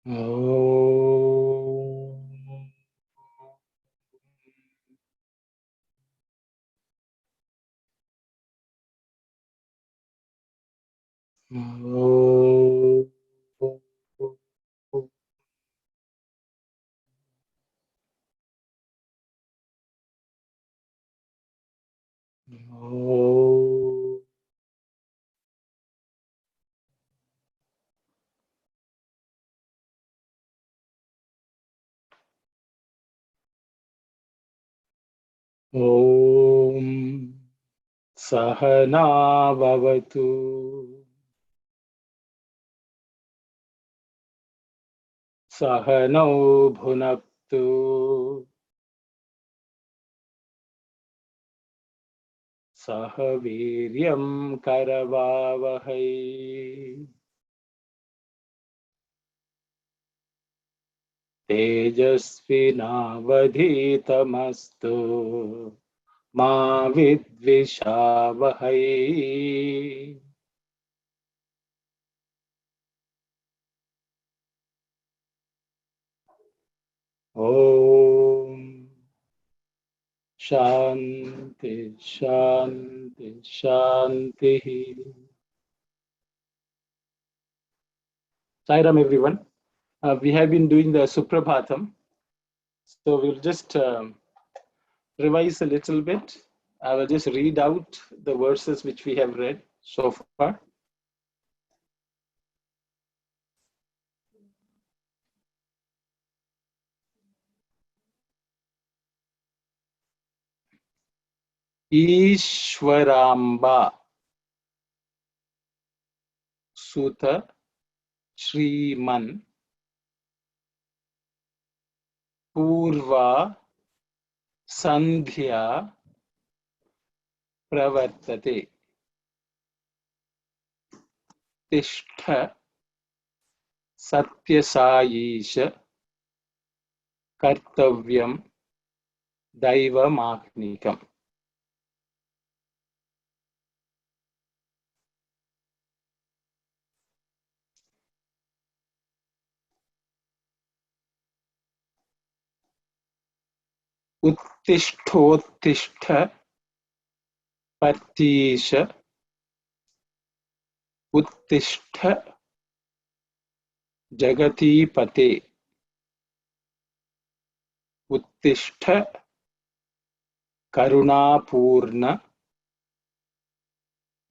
Om. Om. Om. Sahana Bhavatu. Sahanau Bhunaktu. Sahaviryam Karavavahai. तेजस्विनावधीतमस्तु मा विद्विषावहै। ओम शांति शांति शांति। Sairam everyone. We have been doing the Suprabhatam, so we'll just revise a little bit. I will just read out the verses which we have read so far. Ishwaramba Suta Shriman Purva Sandhya Pravartate Tishtha Satyasayisha Kartavyam Daivamahnikam. Uttishthottishtha Partisha Uttishtha Jagatipate Uttishtha Karunapurna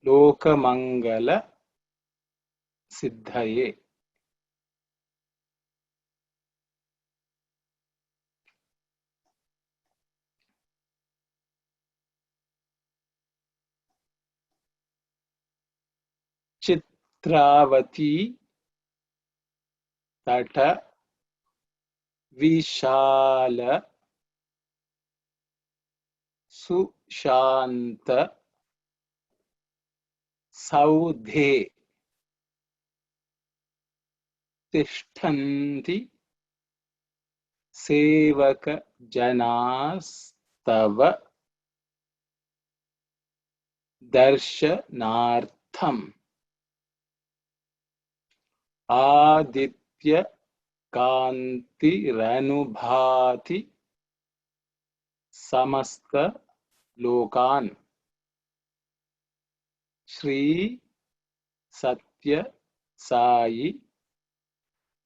Lokamangala Siddhaye. Chitravati Tata Vishala Sushanta Saudhe Tishtanti Sevaka Janastava Darshanartham Aditya Kanti Ranubhati Samasta Lokan Shri Satya Sai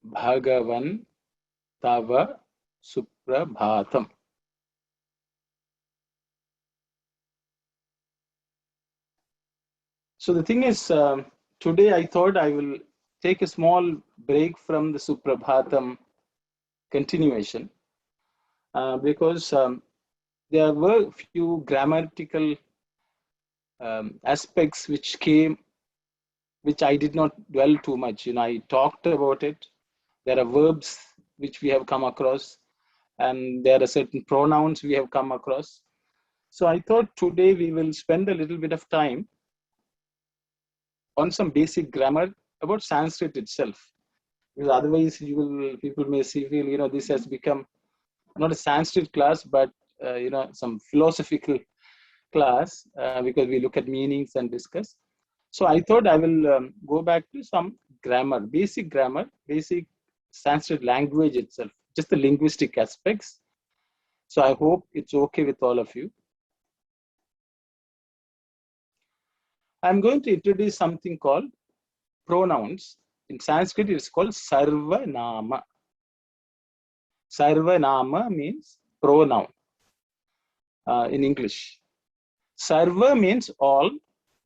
Bhagavan Tava Suprabhatam. So the thing is, today I thought I will take a small break from the Suprabhatam continuation because there were few grammatical aspects which came, which I did not dwell too much. I talked about it. There are verbs which we have come across, and there are certain pronouns we have come across. So I thought today we will spend a little bit of time on some basic grammar about Sanskrit itself. Because otherwise, people may feel this has become not a Sanskrit class, but some philosophical class because we look at meanings and discuss. So I thought I will go back to some grammar, basic Sanskrit language itself, just the linguistic aspects. So I hope it's okay with all of you. I'm going to introduce something called pronouns. In Sanskrit, it's called Sarvanama. Sarvanama means pronoun in English. Sarva means all,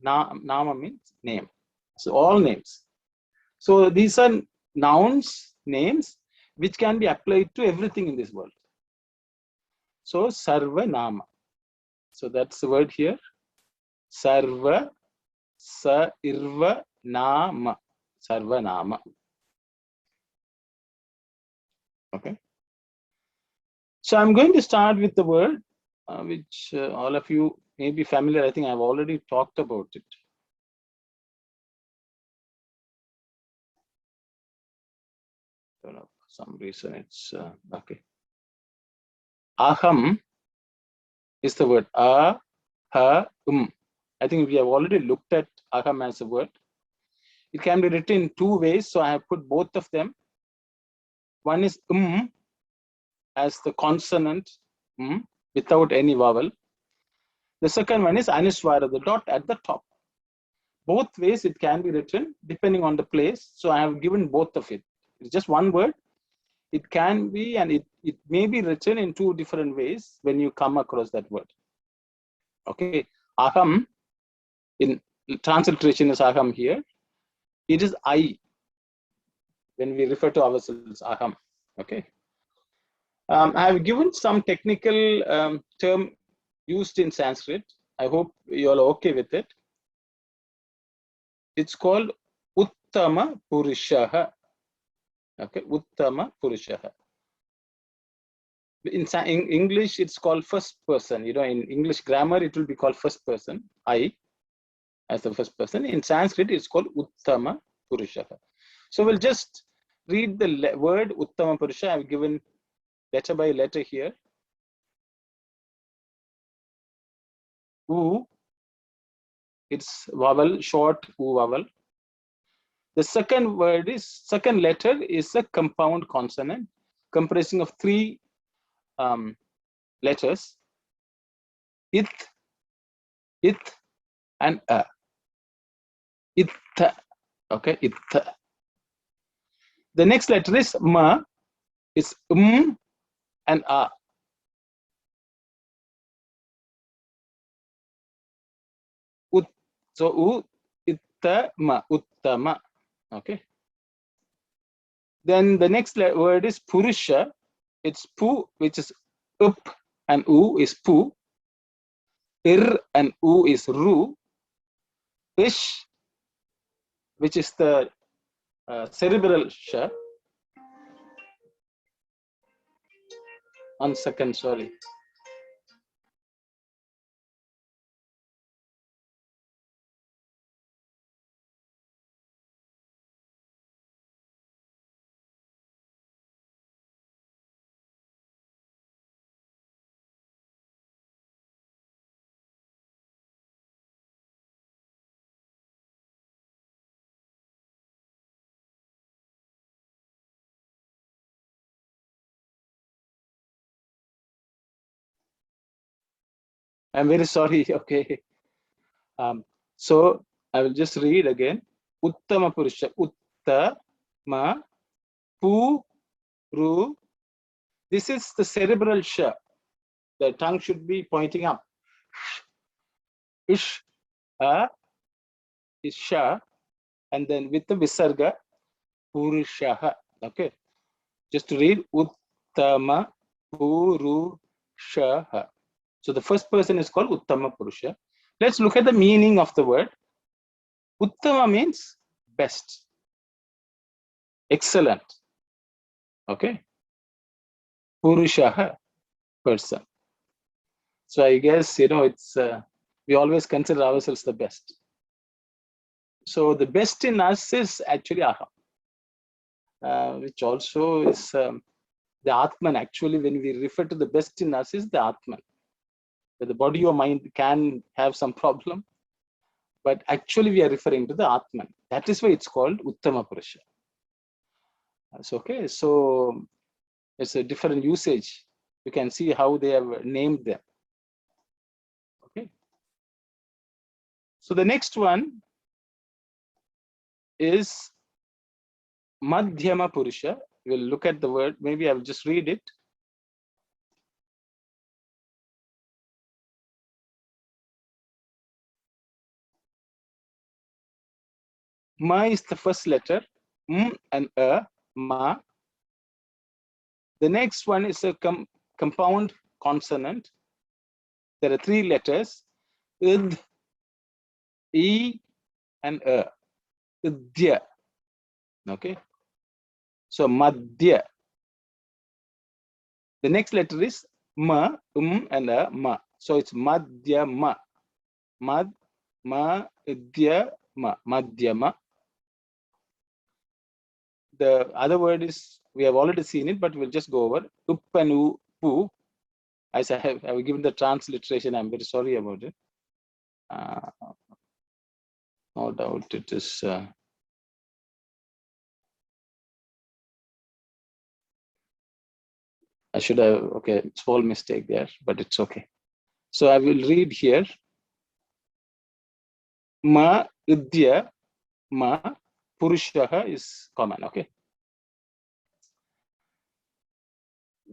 Nama means name. So all names. So these are nouns, names, which can be applied to everything in this world. So Sarvanama. So that's the word here. Sarva, Sarva, Nama. Sarvanama. Okay. So I'm going to start with the word which all of you may be familiar. I think I've already talked about it. Don't know, for some reason it's okay. Aham is the word. I think we have already looked at aham as a word. It can be written in two ways, so I have put both of them. One is as the consonant without any vowel. The second one is anuswara, the dot at the top. Both ways it can be written depending on the place. So I have given both of it. It's just one word. It can be, and it may be written in two different ways when you come across that word. Okay, aham, in transliteration is aham here. It is I when we refer to ourselves, aham. Okay. I have given some technical term used in Sanskrit. I hope you all are okay with it. It's called Uttama Purushaha. Okay, Uttama Purushaha. In English, it's called first person. You know, in English grammar, it will be called first person, I, as the first person. In Sanskrit, it's called Uttama Purushaha. So we'll just read the word Uttama Purusha. I've given letter by letter here. U, it's vowel, short U vowel. The second letter is a compound consonant comprising of three letters, it, and a. It, okay, it. The next letter is ma, it's and a. So uttama, uttama. Okay. Then the next word is purusha. It's pu, which is up, and u is pu. Ir and u is ru. Ish, which is the cerebral sha. 1 second, sorry. I'm very sorry. Okay. So I will just read again. Uttama Purusha. Uttama Puru. This is the cerebral sha. The tongue should be pointing up. Ish, is sha, and then with the visarga, Purushaha. Okay. Just to read Uttama Purushaha. So the first person is called Uttama Purusha. Let's look at the meaning of the word. Uttama means best, excellent. Okay. Purushaha, person. So I guess, it's we always consider ourselves the best. So the best in us is actually aham, which also is the Atman. Actually, when we refer to the best in us is the Atman. The body or mind can have some problem, but actually we are referring to the Atman. That is why it's called Uttama Purusha. That's okay. So it's a different usage. You can see how they have named them. Okay. So the next one is Madhyama Purusha. We'll look at the word. Maybe I will just read it. Ma is the first letter. And ma. The next one is a compound consonant. There are 3 letters. Id, e, and idya. Okay. So madhya. The next letter is ma, and ma. So it's madhyama. Mad, ma, idya, ma. Madhyama. The other word is, we have already seen it, but we'll just go over. Up and pu. As I have given the transliteration, I'm very sorry about it. No doubt it is. I should have, okay, small mistake there, but it's okay. So I will read here. Ma, idya, ma, purushaha is common, okay.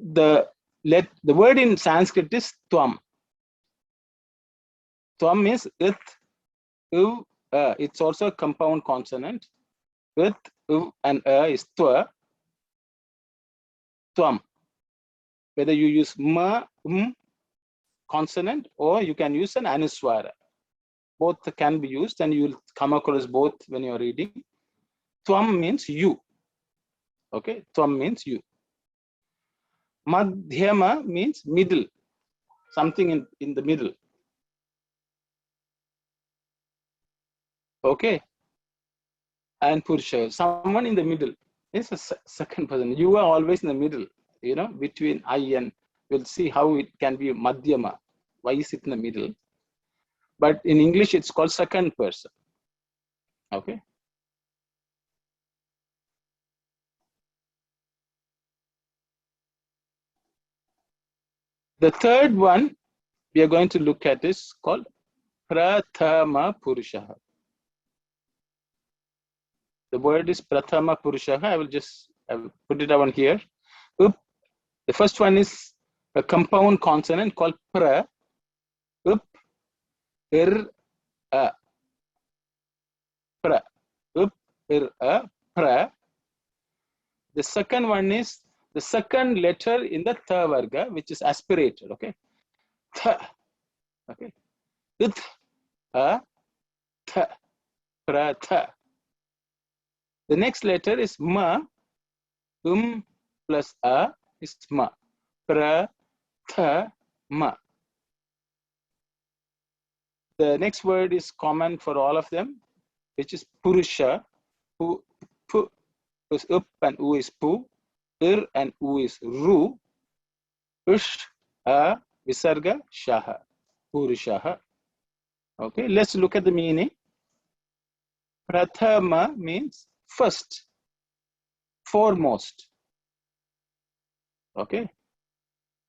The word in Sanskrit is tvam. Tvam is it, u, it's also a compound consonant. It, u, and is twa, tvam. Whether you use ma, consonant, or you can use an anuswara. Both can be used, and you will come across both when you're reading. Tvam means you. Okay, tvam means you. Madhyama means middle, something in the middle. Okay. And Purusha, someone in the middle. It's a second person. You are always in the middle, between I and. We'll see how it can be Madhyama. Why is it in the middle? But in English, it's called second person. Okay. The third one we are going to look at is called Prathama Purusha. The word is Prathama Purusha. I will just put it down here. The first one is a compound consonant called pra. Up, ir, a. Pra. Up, ir, a, pra. The second one is the second letter in the tha varga, which is aspirated. Okay. Tha. Okay. Ut, a, tha. Pra, tha. The next letter is ma. Plus a is ma. Pra, tha, ma. The next word is common for all of them, which is Purusha. Pu is up and u is pu. Ir and u is ru. Ush, a, visarga, shaha. Purushaha. Okay, let's look at the meaning. Prathama means first, foremost. Okay.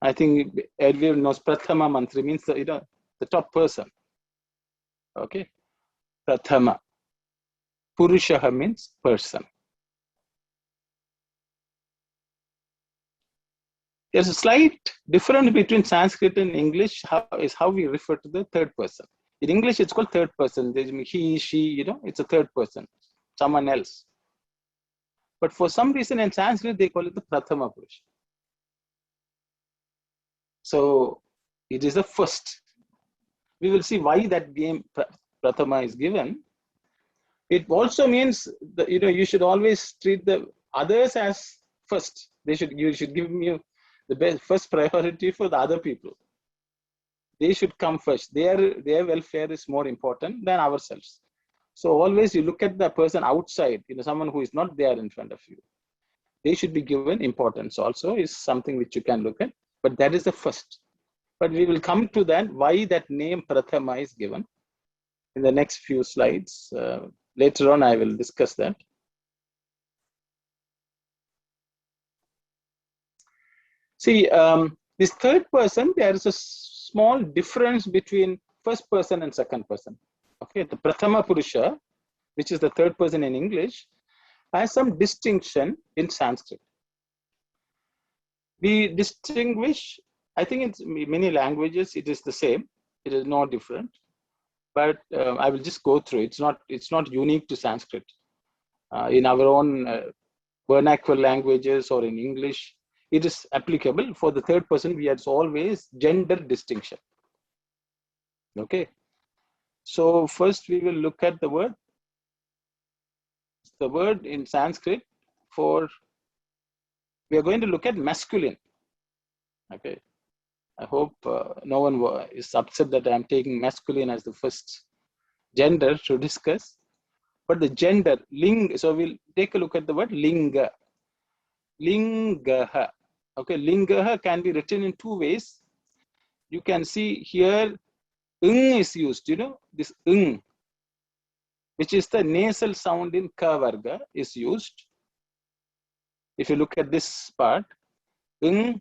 I think everyone knows Prathama Mantri means the top person. Okay. Prathama. Purushaha means person. There's a slight difference between Sanskrit and English. How we refer to the third person. In English, it's called third person. He, she, it's a third person, someone else. But for some reason in Sanskrit, they call it the Prathama Purusha. So it is the first. We will see why that name Prathama is given. It also means that you should always treat the others as first. You should give you the best first priority for the other people. They should come first. Their welfare is more important than ourselves. So always you look at the person outside, someone who is not there in front of you. They should be given importance also, is something which you can look at. But that is the first. But we will come to that, why that name Prathama is given in the next few slides. Later on, I will discuss that. See, this third person, there is a small difference between first person and second person. Okay, the Prathama Purusha, which is the third person in English, has some distinction in Sanskrit. We distinguish, I think in many languages it is the same, it is not different, but I will just go through. It's not unique to Sanskrit. In our own vernacular languages or in English, it is applicable. For the third person, we have always gender distinction. Okay. So first we will look at the word. The word in Sanskrit for, we are going to look at masculine. Okay. I hope no one is upset that I am taking masculine as the first gender to discuss. But the gender, ling, so we'll take a look at the word linga. Lingaha. Okay, lingaha can be written in two ways. You can see here, is used, this which is the nasal sound in ka varga, is used. If you look at this part, ig,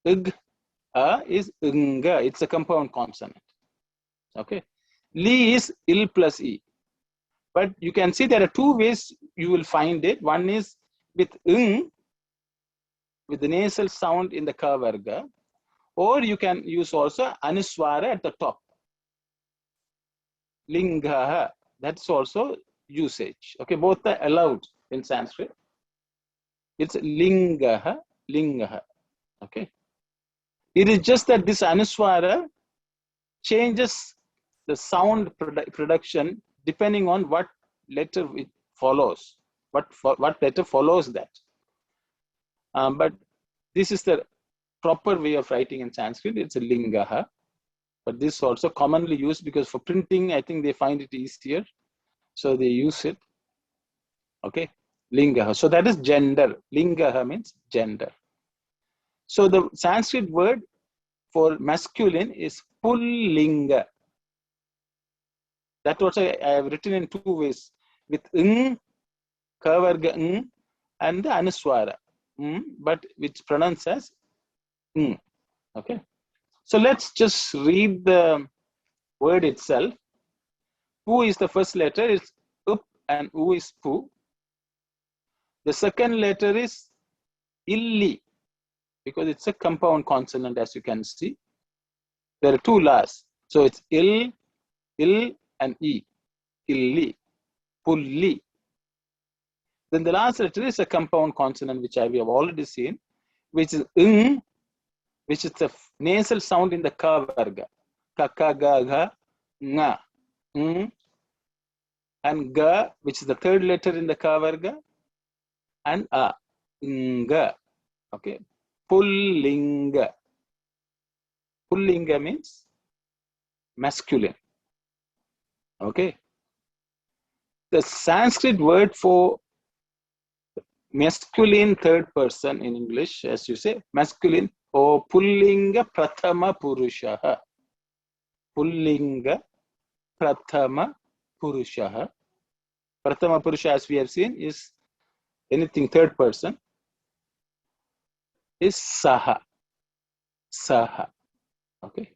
is inga, it's a compound consonant. Okay, li is il plus e. But you can see there are two ways you will find it. One is with with the nasal sound in the ka varga, or you can use also anuswara at the top. Lingaha, that's also usage. Okay, both are allowed in Sanskrit. It's lingaha, lingaha. Okay. It is just that this anuswara changes the sound production depending on what letter it follows, what letter follows that. But this is the proper way of writing in Sanskrit. It's a lingaha. But this is also commonly used because for printing, I think they find it easier. So they use it. Okay. Lingaha. So that is gender. Lingaha means gender. So the Sanskrit word for masculine is pullinga. That also I have written in two ways, with kavarga and the anuswara, but which pronounced as okay. So let's just read the word itself. Pu is the first letter, it's up, and u is pu. The second letter is illi, because it's a compound consonant, as you can see. There are two las. So it's il, and e. Illi, pulli. Then the last letter is a compound consonant, which we have already seen, which is which is the nasal sound in the ka varga. Ka, ka, ga, ga, nga. And ga, which is the third letter in the ka varga, and a, nga. Okay. Pullinga. Pullinga means masculine. Okay. The Sanskrit word for masculine third person in English, as you say, masculine, or pullinga prathama purushaha. Pullinga prathama purushaha. Prathama purusha, as we have seen, is anything third person, is saha. Saha. Okay.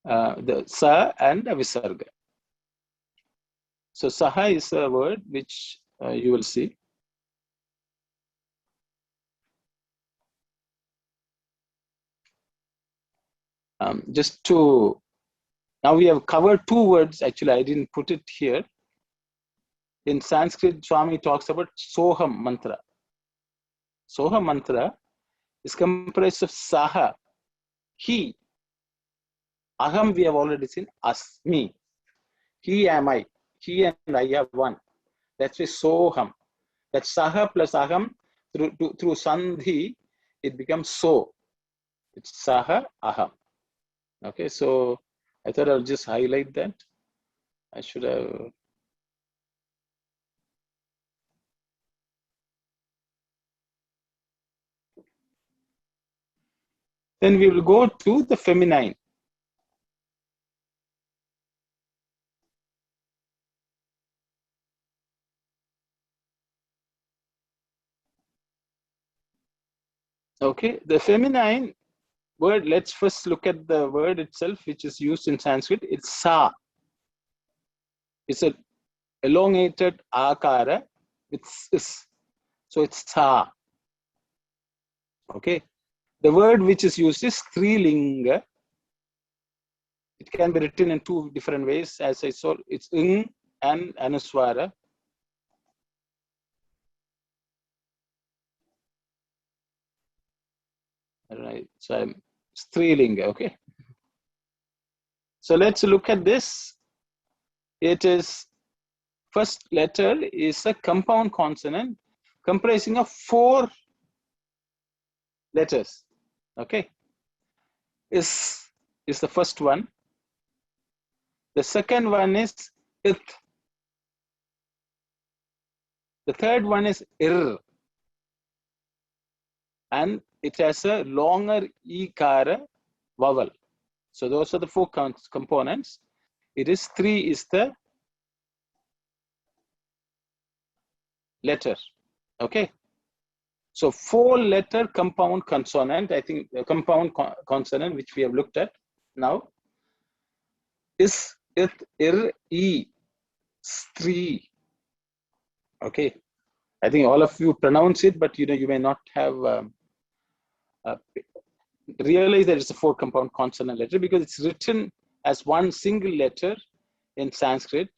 The sa and the visarga. So saha is a word which you will see. Just to, now we have covered two words. Actually, I didn't put it here. In Sanskrit, Swami talks about Soham mantra. Soham mantra is comprised of Saha, he. Aham, we have already seen, us, me. He am I. He and I are one. That's why Soham. That Saha plus Aham, through Sandhi, it becomes So. It's Saha, Aham. Okay, so I thought I'll just highlight that. I should have. Then we will go to the feminine. Okay, the feminine word, let's first look at the word itself, which is used in Sanskrit. It's sa. It's a elongated akara with sis. So it's sa. Okay. The word which is used is strilinga. It can be written in two different ways. As I saw, it's ing and anuswara. Right. So I'm strilinga. Okay. So let's look at this. It is first letter is a compound consonant comprising of 4 letters. Okay. Is the first one. The second one is it. The third one is ir. And it has a longer ikara vowel. So those are the 4 components. It is 3 is the letter. Okay. So 4 letter compound consonant, I think the compound consonant which we have looked at now is it, ir, e, stri. Okay. I think all of you pronounce it, but you may not have realize that it's a 4 compound consonant letter because it's written as one single letter in Sanskrit.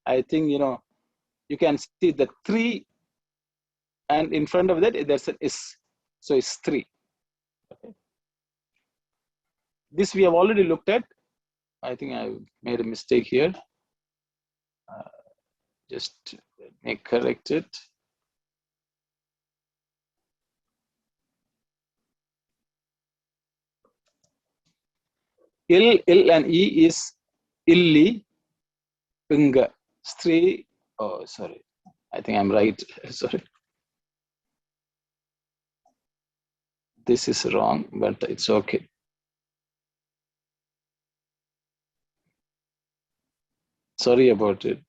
I think you can see the 3, and in front of that there's an is, so it's 3. Okay. This we have already looked at. I think I made a mistake here. Just let me correct it. Il and E is illi, unga, stri. Oh, sorry. I think I'm right. Sorry. This is wrong, but it's okay. Sorry about it.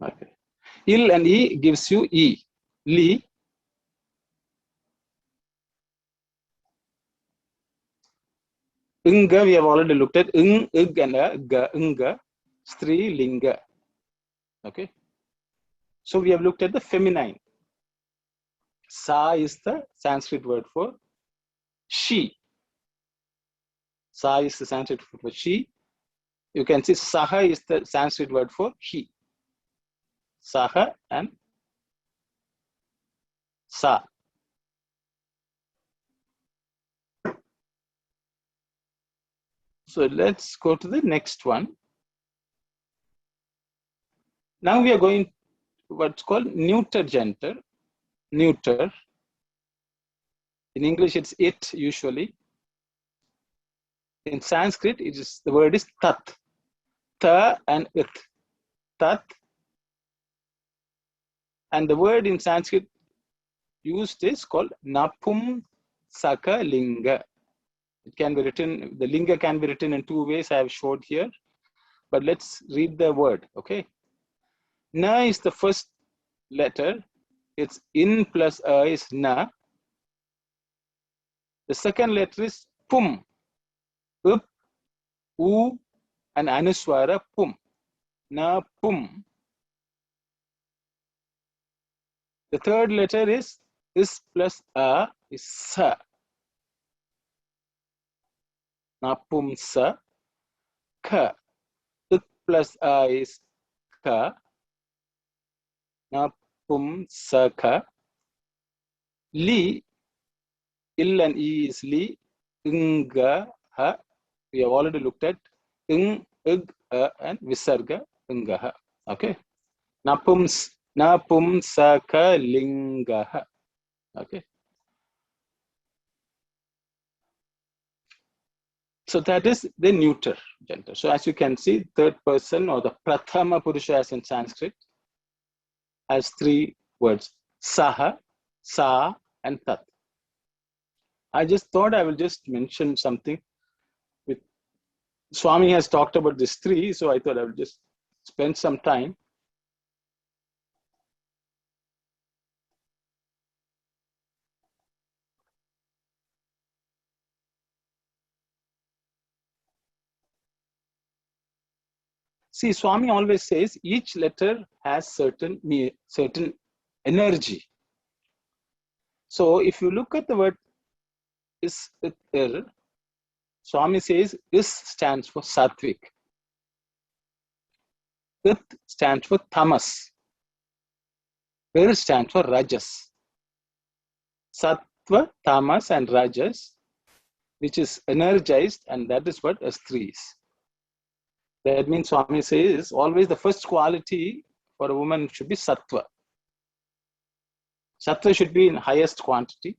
Okay. Il and E gives you E. Li. Unga, we have already looked at. Ug and ga, unga. Stri, linga. Okay. So we have looked at the feminine. Sa is the Sanskrit word for she. Sa is the Sanskrit word for she. You can see Saha is the Sanskrit word for he. Saha and Sa. So let's go to the next one. Now we are going to what's called neuter gender. Neuter. In English, it's it usually. In Sanskrit, the word is tat. Ta and it. Tat. And the word in Sanskrit used is called napum saka linga. It can be written, the linga can be written in 2 ways I have showed here. But let's read the word, okay? Na is the first letter. It's in plus a is na. The second letter is pum. Up, u, and anuswara pum. Na pum. The third letter is plus a is sa. Na pum sa. Ka. Ut plus a is ka. Na pum sa ka. Li. Il and E is li. Unga ha. We have already looked at ung, ug, and visarga ungaha. Okay. Napumsaka lingaha. Okay. So that is the neuter gender. So as you can see, third person or the prathama purusha as in Sanskrit has 3 words: saha, sa, and tat. I just thought I will just mention something. Swami has talked about this three, so I thought I would just spend some time. See, Swami always says each letter has certain energy. So if you look at the word is, Swami says is stands for sattvic. It stands for tamas. Where stands for rajas. Sattva, tamas, and rajas, which is energized, and that is what S3 is. That means Swami says always the first quality for a woman should be sattva. Sattva should be in highest quantity.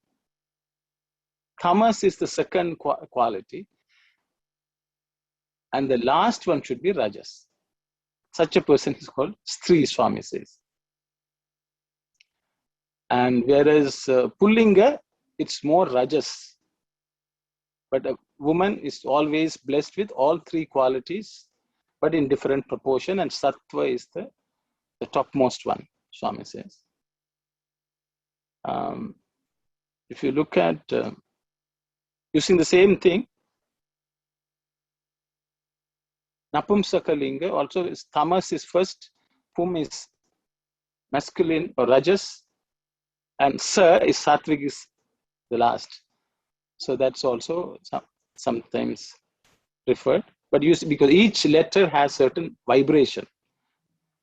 Tamas is the second quality. And the last one should be rajas. Such a person is called Stri, Swami says. And whereas Pullinga, it's more rajas. But a woman is always blessed with all three qualities, but in different proportion. And sattva is the topmost one, Swami says. If you look at using the same thing, Napumsakalinga also is tamas is first, pum is masculine or rajas, and sa is sattvic is the last. So that's also sometimes referred, but because each letter has certain vibration.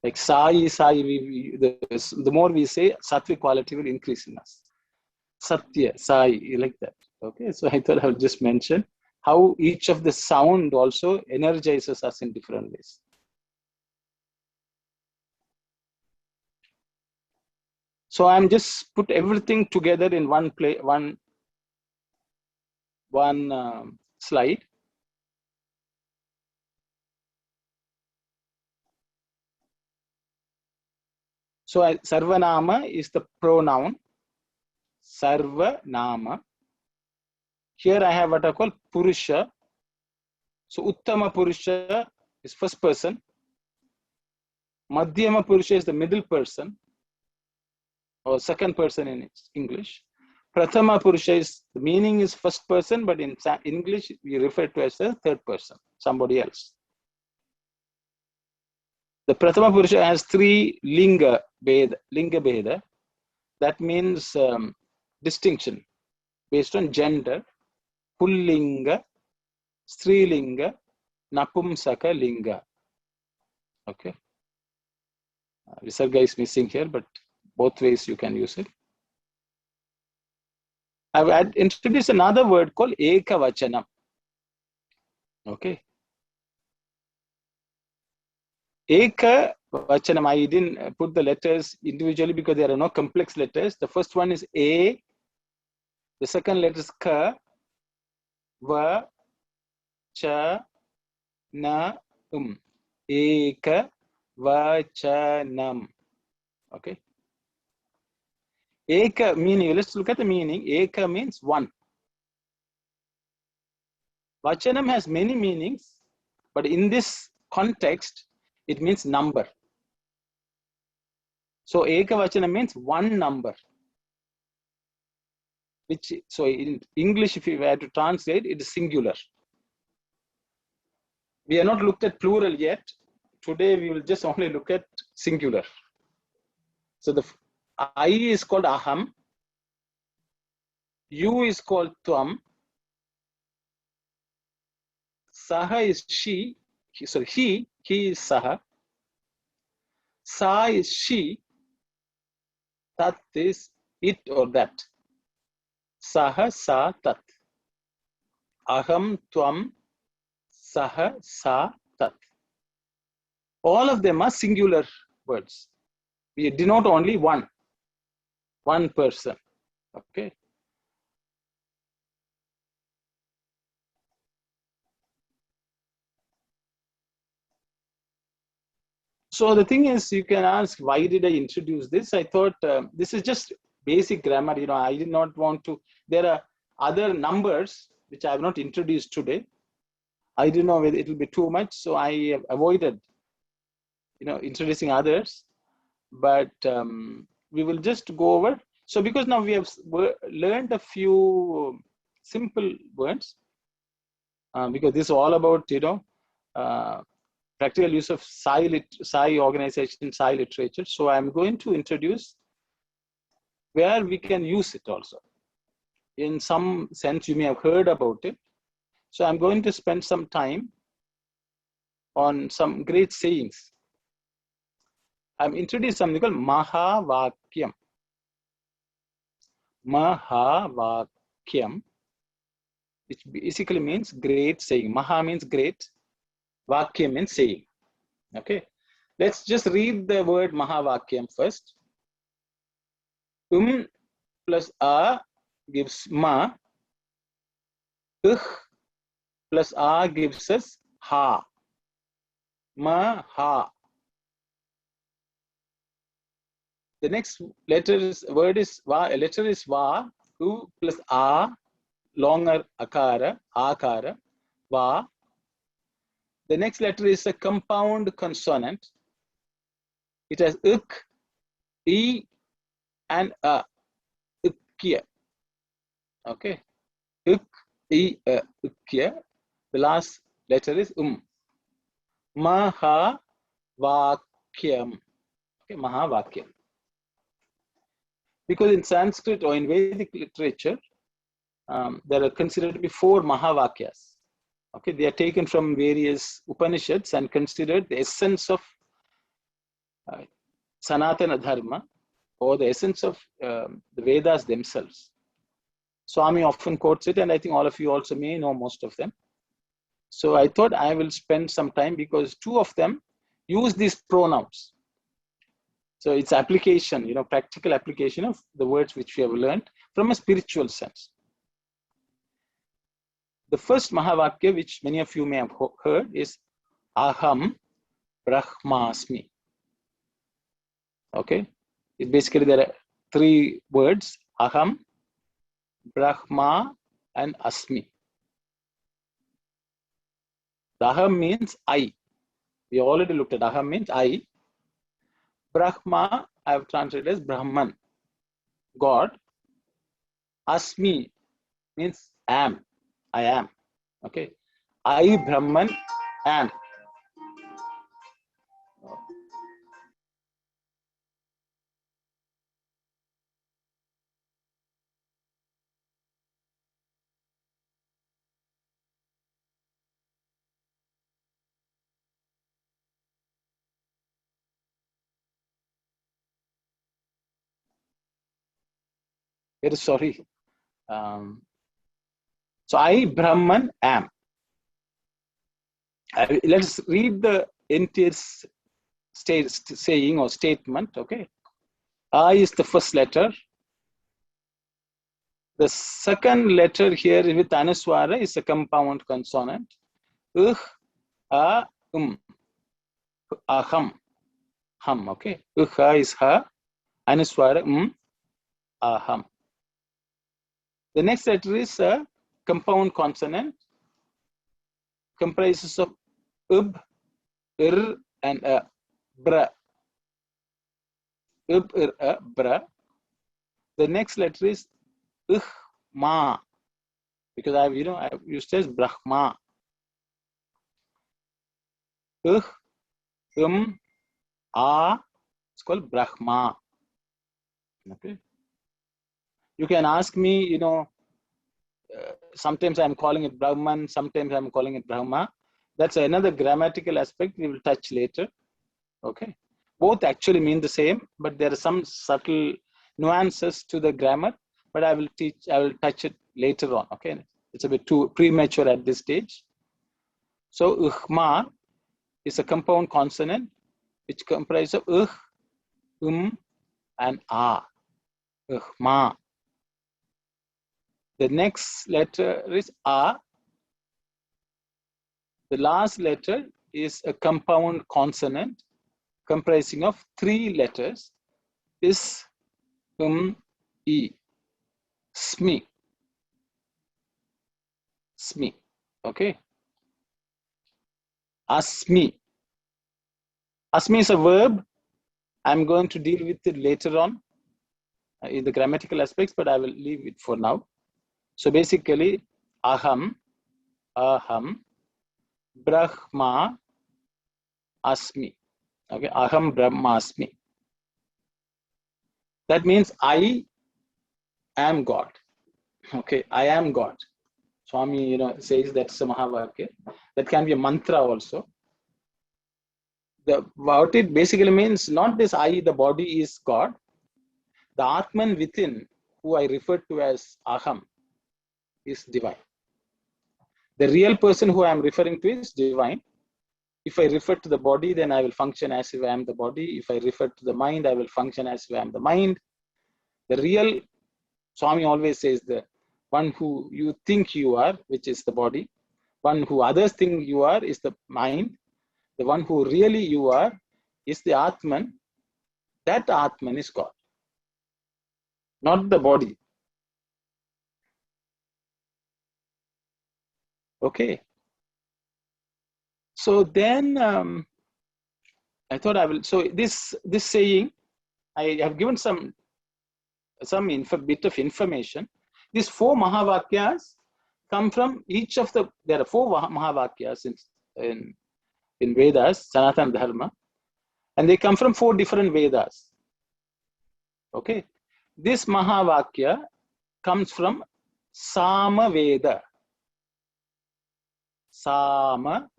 Like sai, the more we say, sattvic quality will increase in us. Satya, sai, like that. Okay, so I thought I would just mention how each of the sound also energizes us in different ways. So I'm just put everything together in one slide. So Sarvanama is the pronoun. Sarvanama. Here I have what I call Purusha. So Uttama Purusha is first person. Madhyama Purusha is the middle person or second person in English. Prathama Purusha is, the meaning is first person, but in English we refer to as the third person, somebody else. The Prathama Purusha has three linga bheda. That means distinction based on gender. Pullinga, Strilinga, Napumsaka linga. Okay. Visarga is missing here, but both ways you can use it. I've introduced another word called Ekavachanam. Okay. Ekavachanam, I didn't put the letters individually because there are no complex letters. The first one is A. The second letter is Ka, Va, Cha, Na, Eka, Vachanam. Okay. Eka meaning, let's look at the meaning. Eka means one. Vachanam has many meanings, but in this context, it means number. So Eka Vachanam means one number. Which, so in English, if you were to translate, it is singular. We have not looked at plural yet. Today we will just only look at singular. So the I is called Aham. You is called Tvam. Saha is she. Sorry, he is Saha. Sa is she. Tat is it or that. Saha, sa, tat. Aham, tvam, saha, sa, tat. All of them are singular words. We denote only one person. Okay. So the thing is, you can ask, why did I introduce this? I thought this is just basic grammar. I did not want to. There are other numbers which I have not introduced today. I didn't know whether it will be too much, so I avoided, introducing others. But we will just go over. So because now we have learned a few simple words, because this is all about, practical use of Sai organization, Sai literature. So I'm going to introduce where we can use it also. In some sense, you may have heard about it. So I'm going to spend some time on some great sayings. I'm introduced something called Mahavakyam. Mahavakyam, which basically means great saying. Maha means great. Vakyam means saying. Okay. Let's just read the word Mahavakyam first. Plus a gives ma. Plus a gives us ha. Maha. The next letter is va. U plus a, longer akara, akara, va. The next letter is a compound consonant. It has ik, e, and a. Ikya. Okay. Ik, e, ikya. The last letter is Mahavakyam. Okay, Mahavakyam. Because in Sanskrit or in Vedic literature, there are considered to be 4 Mahavakyas. Okay, they are taken from various Upanishads and considered the essence of Sanatana Dharma, or the essence of the Vedas themselves. Swami often quotes it, and I think all of you also may know most of them. So I thought I will spend some time, because 2 of them use these pronouns. So it's application, practical application of the words which we have learned from a spiritual sense. The first Mahavakya, which many of you may have heard, is Aham Brahmasmi. Okay, it basically there are 3 words: Aham, Brahma, and Asmi. The Aham means I. We already looked at Aham means I. Brahma, I have translated as Brahman, God. Asmi means am, I am. Okay, I, Brahman, am. Very sorry. So I, Brahman, am. Let's read the entire saying or statement. Okay, I is the first letter. The second letter here with Anuswara is a compound consonant. A, aham, hum. Okay, is ha, Anuswara, aham. The next letter is a compound consonant, comprises of ub, ir, and bra. Ub, ir, bra. The next letter is ma, because I've used as Brahma. A, it's called Brahma. Okay. You can ask me, sometimes I'm calling it Brahman, sometimes I'm calling it Brahma. That's another grammatical aspect we will touch later. Okay. Both actually mean the same, but there are some subtle nuances to the grammar, but I will touch it later on. Okay. It's a bit too premature at this stage. So Uhma is a compound consonant which comprises of and a. Uhma. The next letter is a. The last letter is a compound consonant comprising of 3 letters. Is e. Smi. Smi. Okay. Asmi. Asmi is a verb. I'm going to deal with it later on in the grammatical aspects, but I will leave it for now. So basically, aham, brahma asmi. Okay, aham brahma asmi. That means I am God. Okay, I am God. Swami, says that's a Mahavakya. That can be a mantra also. What it basically means, not this I, the body is God. The Atman within, who I refer to as Aham, is divine. The real person who I am referring to is divine. If I refer to the body, then I will function as if I am the body. If I refer to the mind, I will function as if I am the mind. The real, Swami always says, the one who you think you are, which is the body. One who others think you are is the mind. The one who really you are is the Atman. That Atman is God, not the body. Okay. So then I thought I will. So this saying, I have given some bit of information. These 4 Mahavakyas come from each of the. There are 4 Mahavakyas in Vedas, Sanatana Dharma, and they come from 4 different Vedas. Okay, this Mahavakya comes from Sama Veda. Sama,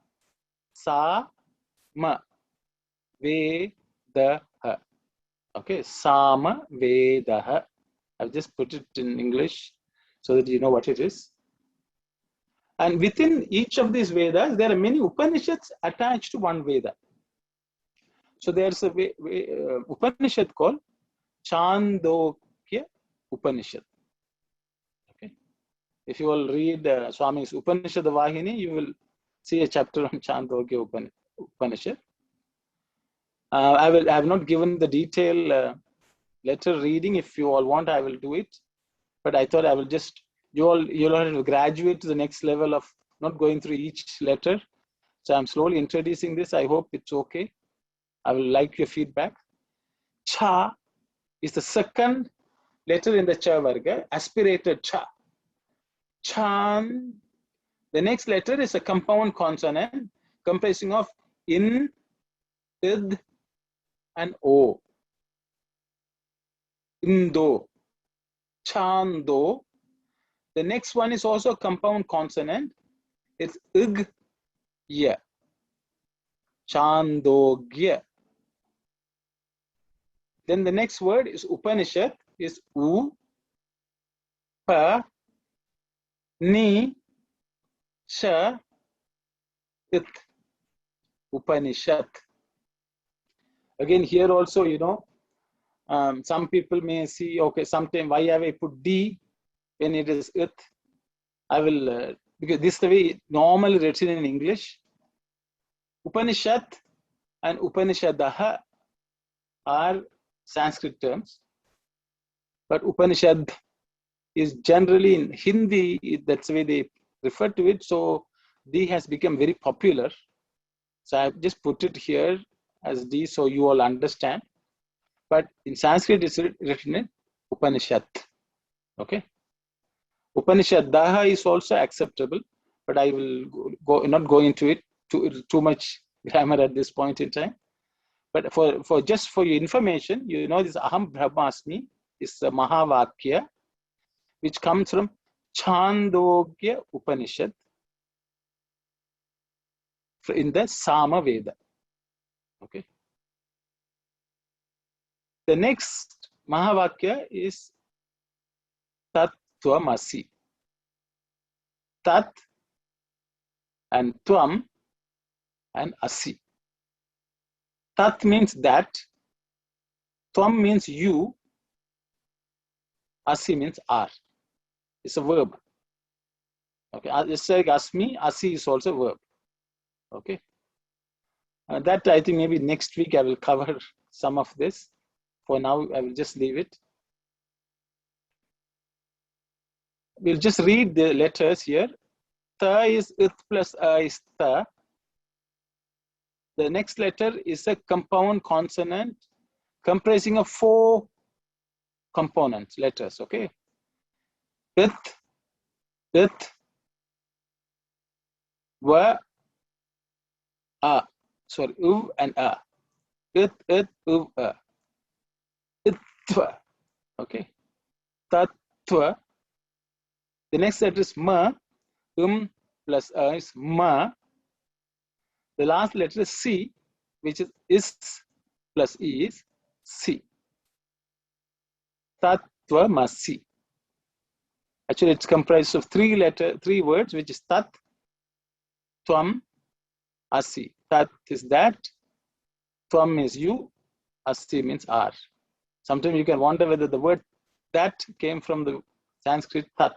Sama Veda. Okay, Sama Veda. I've just put it in English so that you know what it is. And within each of these Vedas, there are many Upanishads attached to one Veda. So there's a Upanishad called Chandogya Upanishad. Okay. If you will read Swami's Upanishad Vahini, you will see a chapter on Chandogya Upanishad. I have not given the detail letter reading. If you all want, I will do it. But I thought I will just, you'll have to graduate to the next level of not going through each letter. So I'm slowly introducing this. I hope it's okay. I will like your feedback. Cha is the second letter in the Cha Varga, aspirated Cha. Chan. The next letter is a compound consonant comprising of in, id, and o. Indo. Chando. The next one is also a compound consonant. It's ig, ya. Chandogya. Then the next word is Upanishad, is U, Pa, Ni, Sha, It. Upanishad. Again, here also, some people may see, okay, sometime why have I put D when it is It? I will, because this is the way normally written in English. Upanishad and Upanishadaha are Sanskrit terms, but Upanishad is generally in Hindi, that's the way they refer to it. So D has become very popular. So I've just put it here as D so you all understand. But in Sanskrit, it's written in Upanishad. Okay. Upanishadaha is also acceptable, but I will not go into it too much grammar at this point in time. But for just for your information, this Aham Brahmasmi is a Mahavakya, which comes from Chandogya Upanishad in the Sama Veda. Okay. The next Mahavakya is Tattvamasi. Tat and Tvam and Asi. Tat means that, Tvam means you, Asi means are. It's a verb. Okay, just like Asmi, Asi is also a verb. Okay. That I think maybe next week I will cover some of this. For now, I will just leave it. We'll just read the letters here. Ta is it plus a is ta. the next letter is a compound consonant comprising of 4 components, letters, okay? It, wa, a. Sorry, uv and a. It, uv, a. Itva, okay? Tatva. The next letter is ma. Plus a is ma. The last letter is C, which is plus E is C. Tatvamasi. Actually, it's comprised of 3 words, which is tat, tvam, asi. Tat is that, tvam means you, asi means are. Sometimes you can wonder whether the word that came from the Sanskrit tat.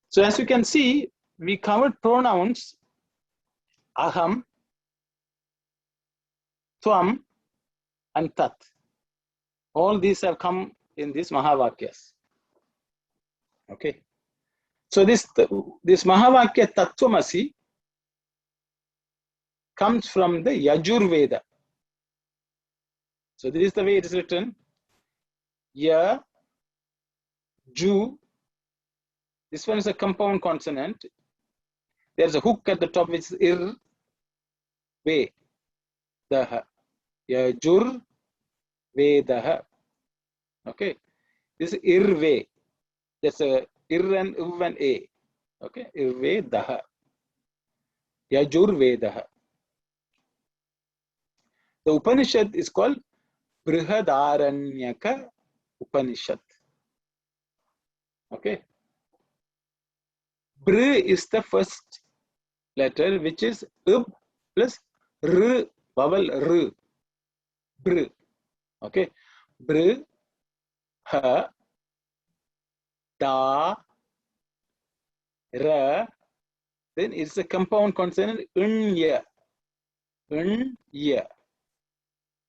So as you can see, we covered pronouns aham, tvam, and tat. All these have come in these Mahavakyas. Okay. So this Mahavakya Tattvamasi comes from the Yajurveda. So this is the way it is written. Ya, Ju. This one is a compound consonant. There's a hook at the top which is ir, ve, daha. Yajur, vedaha. Okay. This is irve. There's a ir and uv and a. Okay. Irve, daha. Yajur, vedaha. The Upanishad is called Brihadaranyaka Upanishad. Okay. Br is the first letter, which is ub plus r, vowel r. Br. Okay. Br, ha, da, ra. Then it's a compound consonant unya. Unya.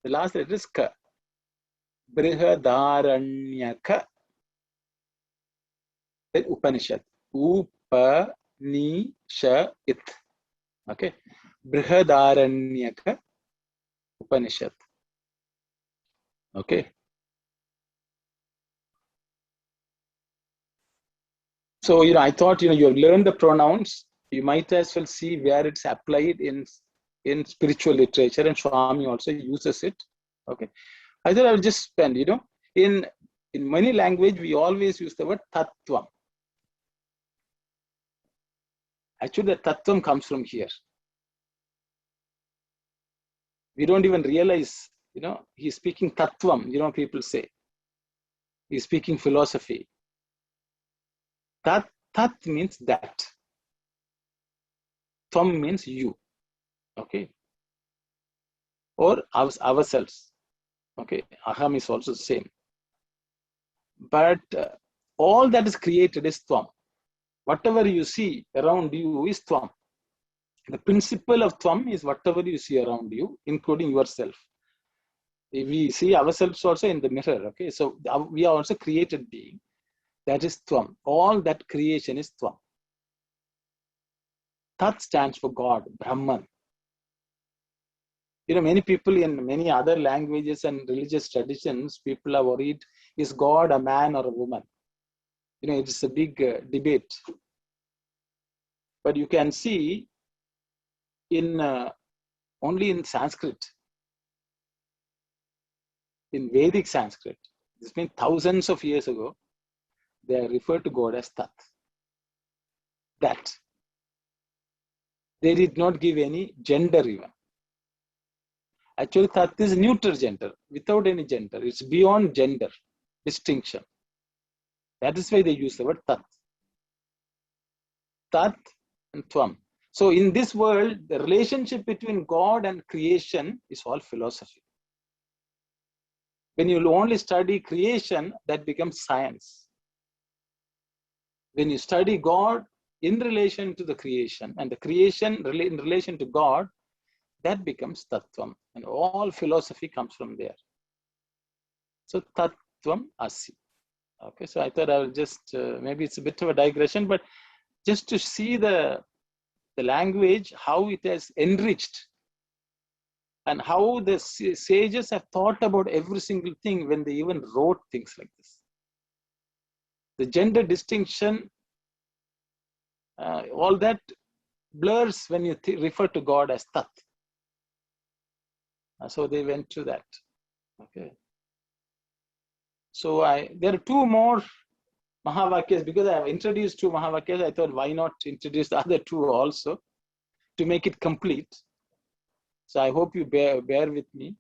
The last letter is ka. Brihadaranyaka. Then Upanishad. Upanishad. Okay. Brihadaranyaka Upanishad. Okay. So, I thought, you have learned the pronouns. You might as well see where it's applied in spiritual literature, and Swami also uses it. Okay. I thought I will just spend, in many language, we always use the word tattvam. Actually, the tattvam comes from here. We don't even realize, he's speaking tattvam, people say. He's speaking philosophy. Tat means that. Tvam means you. Okay. Or ourselves. Okay. Aham is also the same. But all that is created is tvam. Whatever you see around you is tvam. The principle of tvam is whatever you see around you, including yourself. We see ourselves also in the mirror. Okay. So we are also created being. That is tvam. All that creation is tvam. Tat stands for God, Brahman. Many people in many other languages and religious traditions, people are worried, is God a man or a woman? It's a big debate. But you can see only in Sanskrit, in Vedic Sanskrit, it's been thousands of years ago, they are referred to God as Tat. That. They did not give any gender even. Actually, Tat is neutral gender, without any gender. It's beyond gender distinction. That is why they use the word Tat. Tat and Tvam. So in this world, the relationship between God and creation is all philosophy. When you only study creation, that becomes science. When you study God in relation to the creation, and the creation in relation to God, that becomes Tattvam. And all philosophy comes from there. So Tattvam Asi. Okay, so I thought I will just, maybe it's a bit of a digression, but just to see the the language, how it has enriched, and how the sages have thought about every single thing when they even wrote things like this. The gender distinction, all that blurs when you refer to God as Tat. So they went to that. Okay. So there are two more Mahavakyas. Because I have introduced two Mahavakyas, I thought why not introduce the other two also to make it complete. So I hope you bear with me.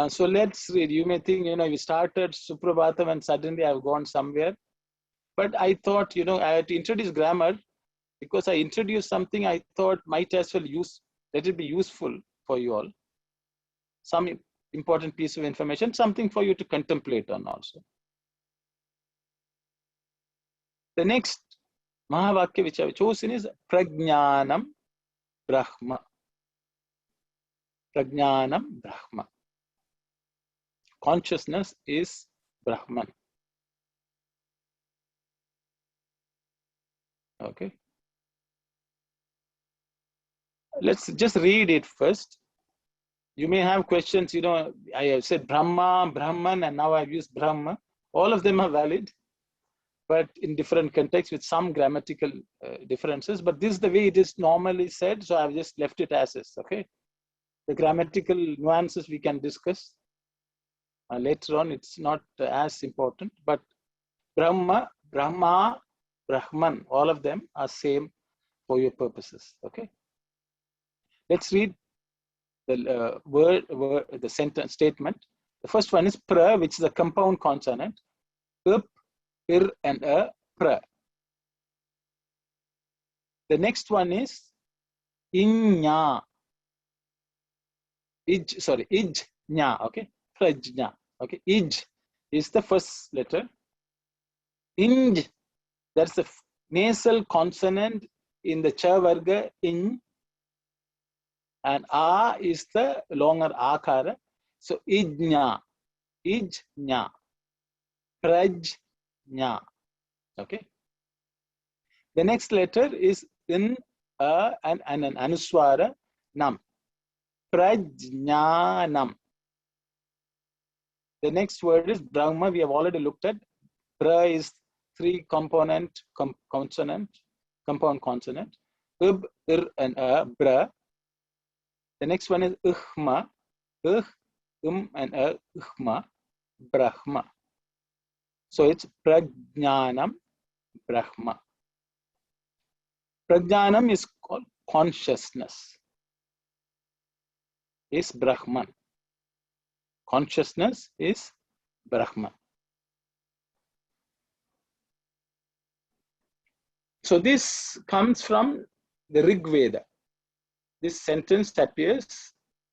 So let's read. You may think, we started Suprabhatam and suddenly I've gone somewhere. But I thought, I had to introduce grammar because I introduced something I thought might as well let it be useful for you all. Some important piece of information, something for you to contemplate on also. The next Mahavakya which I've chosen is Prajnanam Brahma. Prajnanam Brahma. Consciousness is Brahman. Okay. Let's just read it first. You may have questions, I have said Brahma, Brahman, and now I've used Brahma. All of them are valid, but in different contexts with some grammatical differences. But this is the way it is normally said, so I've just left it as is, okay? The grammatical nuances we can discuss later on. It's not as important, but Brahma, Brahma, Brahman, all of them are same for your purposes, okay? Let's read the the sentence statement. The first one is pra, which is a compound consonant. Up, ir, and a, pra. The next one is inya. Ijnya, okay? Prajna, okay? Ij is the first letter. Inj, that's the nasal consonant in the cha varga, in. And a is the longer akara. So ijnya, prajnya. Okay. The next letter is in a and an anuswara nam. Prajnanam. The next word is Brahma. We have already looked at. Pra is three component consonant, compound consonant. Ub, ir, and a, bra. The next one is Uhma, and Uhma, Brahma. So it's Prajnanam, Brahma. Prajnanam is called consciousness. Is Brahman. Consciousness is Brahman. So this comes from the Rig Veda. This sentence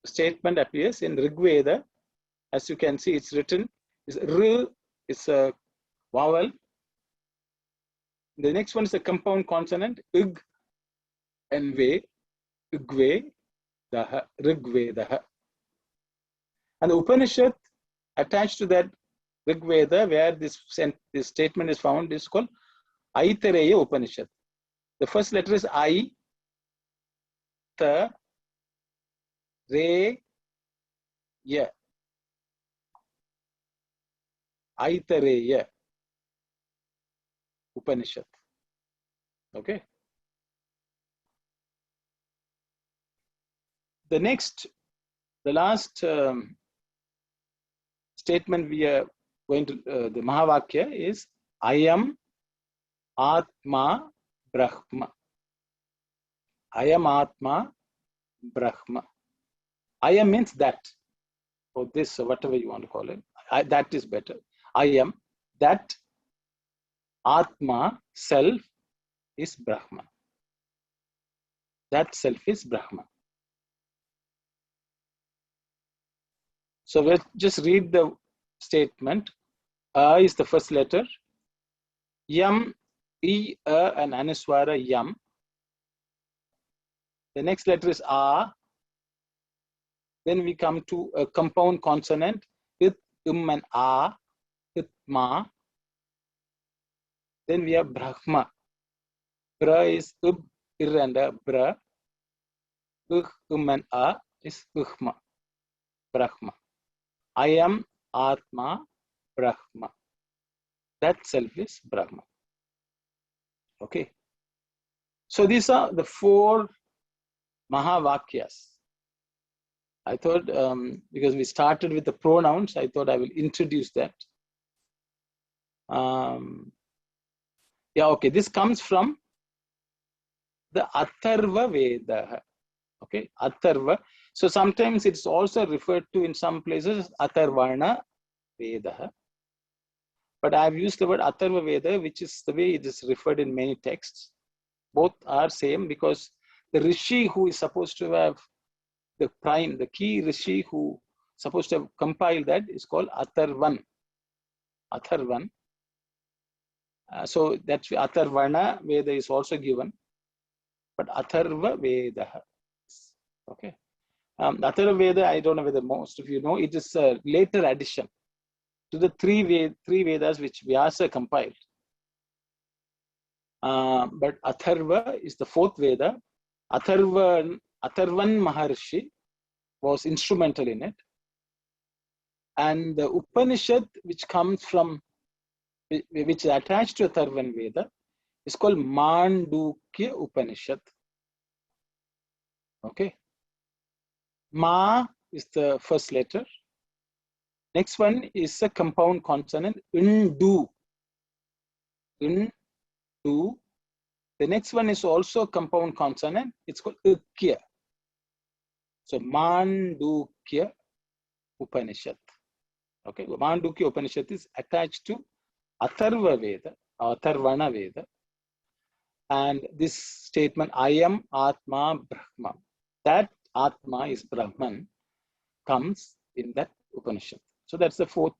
statement appears in Rig Veda. As you can see, it's written, R is a vowel. The next one is a compound consonant, Ig and Ve, Igve, Daha, Rig Veda. And the Upanishad attached to that Rig Veda, where this statement is found, is called Aitareya Upanishad. The first letter is I, Ta, Re, Ya. Aitareya Upanishad. Okay. The last statement we are going to, the Mahavakya is I am Atma Brahma. I am Atma Brahma. I am means that, or this, or whatever you want to call it. That is better. I am that. Atma, self, is Brahma. That self is Brahma. So let's just read the statement. A is the first letter. Yam, I, A, and Anuswara, Yam. The next letter is A. Then we come to a compound consonant, It, and A, Itma. Then we have Brahma. Bra is Ub ir and a bra. And a is Brahma. I am Atma Brahma. That self is Brahma. Okay. So these are the 4 Mahavakyas. I thought, because we started with the pronouns, I thought I will introduce that. Yeah, okay. This comes from the Atharva Veda. Okay, Atharva. So sometimes it's also referred to in some places Atharvana Veda. But I have used the word Atharva Veda, which is the way it is referred in many texts. Both are same because the Rishi who is supposed to have the key Rishi who is supposed to have compiled that is called Atharvan. Atharvan. So that's Atharvana Veda is also given. But Atharva Veda. Okay. Atharva Veda, I don't know whether most of you know, it is a later addition to the three Vedas which Vyasa compiled. But Atharva is the 4th Veda. Atharvan Maharshi was instrumental in it. And the Upanishad, which comes from, which is attached to Atharvan Veda, is called Mandukya Upanishad. Okay. Ma is the first letter. Next one is a compound consonant, Ndu. Ndu. The next one is also a compound consonant. It's called Ukya. So Mandukya Upanishad. Okay, Mandukya Upanishad is attached to Atharva Veda, or Atharvana Veda. And this statement, I am Atma Brahma. That Atma is Brahman, comes in that Upanishad. So that's the 4th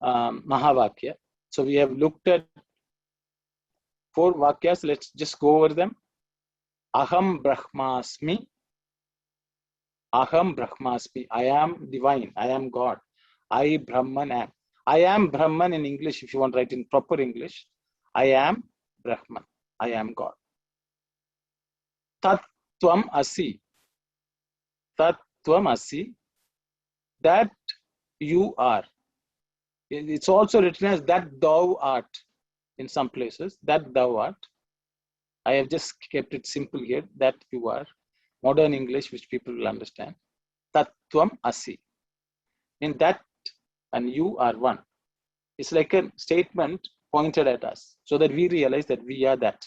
Mahavakya. So we have looked at 4 Vakyas. Let's just go over them. Aham Brahmasmi. Aham Brahmasmi. I am divine. I am God. I Brahman am. I am Brahman in English, if you want to write in proper English. I am Brahman. I am God. Tat Tvam Asi. Tat Tvam Asi. That you are. It's also written as that thou art in some places. That thou art. I have just kept it simple here. That you are. Modern English, which people will understand. Tat Tvam Asi. In that and you are one. It's like a statement pointed at us so that we realize that we are that.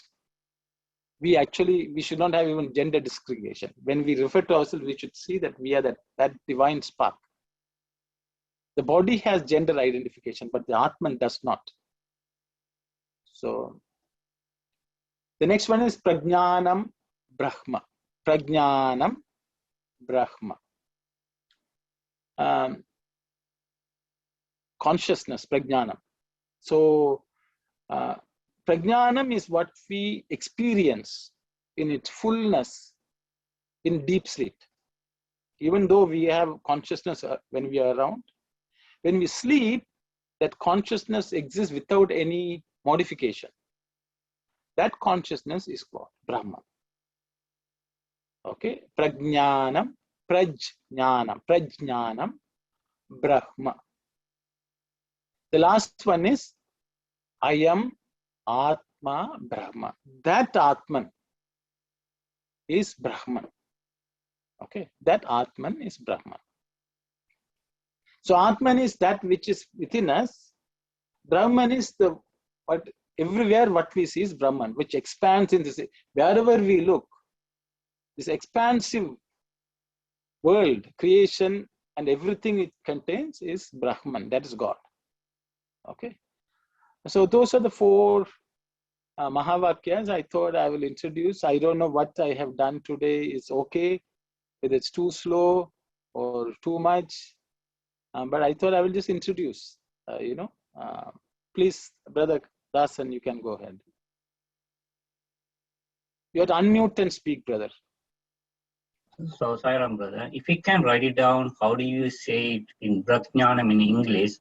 We should not have even gender discrimination. When we refer to ourselves, we should see that we are that divine spark. The body has gender identification, but the Atman does not. So the next one is Prajnanam Brahma. Prajnanam Brahma. Consciousness, Prajnanam. So Prajnanam is what we experience in its fullness in deep sleep. Even though we have consciousness when we are around, when we sleep, that consciousness exists without any modification. That consciousness is called Brahman. Okay, Prajnanam, Prajnanam, Brahma. The last one is I am Atma Brahma. That Atman is Brahman. Okay, that Atman is Brahman. So Atman is that which is within us. Brahman is everywhere what we see is Brahman, which expands in this. Wherever we look, this expansive world, creation, and everything it contains is Brahman. That is God. Okay. So those are the 4 Mahavakyas I thought I will introduce. I don't know what I have done today is okay, whether it's too slow or too much. But I thought I will just introduce, please, Brother Dasan, you can go ahead. You have to unmute and speak, brother. So, Sairam, brother, if we can write it down, how do you say it in Prajnanam in English,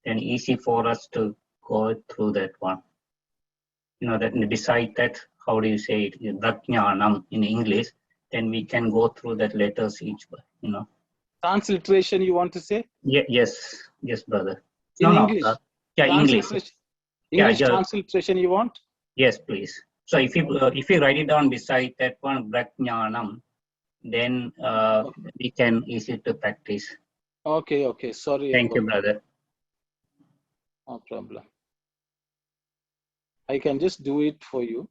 then easy for us to go through that one. That decide that how do you say it, Prajnanam in English, then we can go through that letters each, Transliteration, you want to say? Yes, brother. In English? Yeah, English. English Yeah, transliteration you want? Yes, please. So if you write it down beside that one, Prajnanam, then we can easy to practice. Okay. Sorry. Thank you, brother. No problem. I can just do it for you.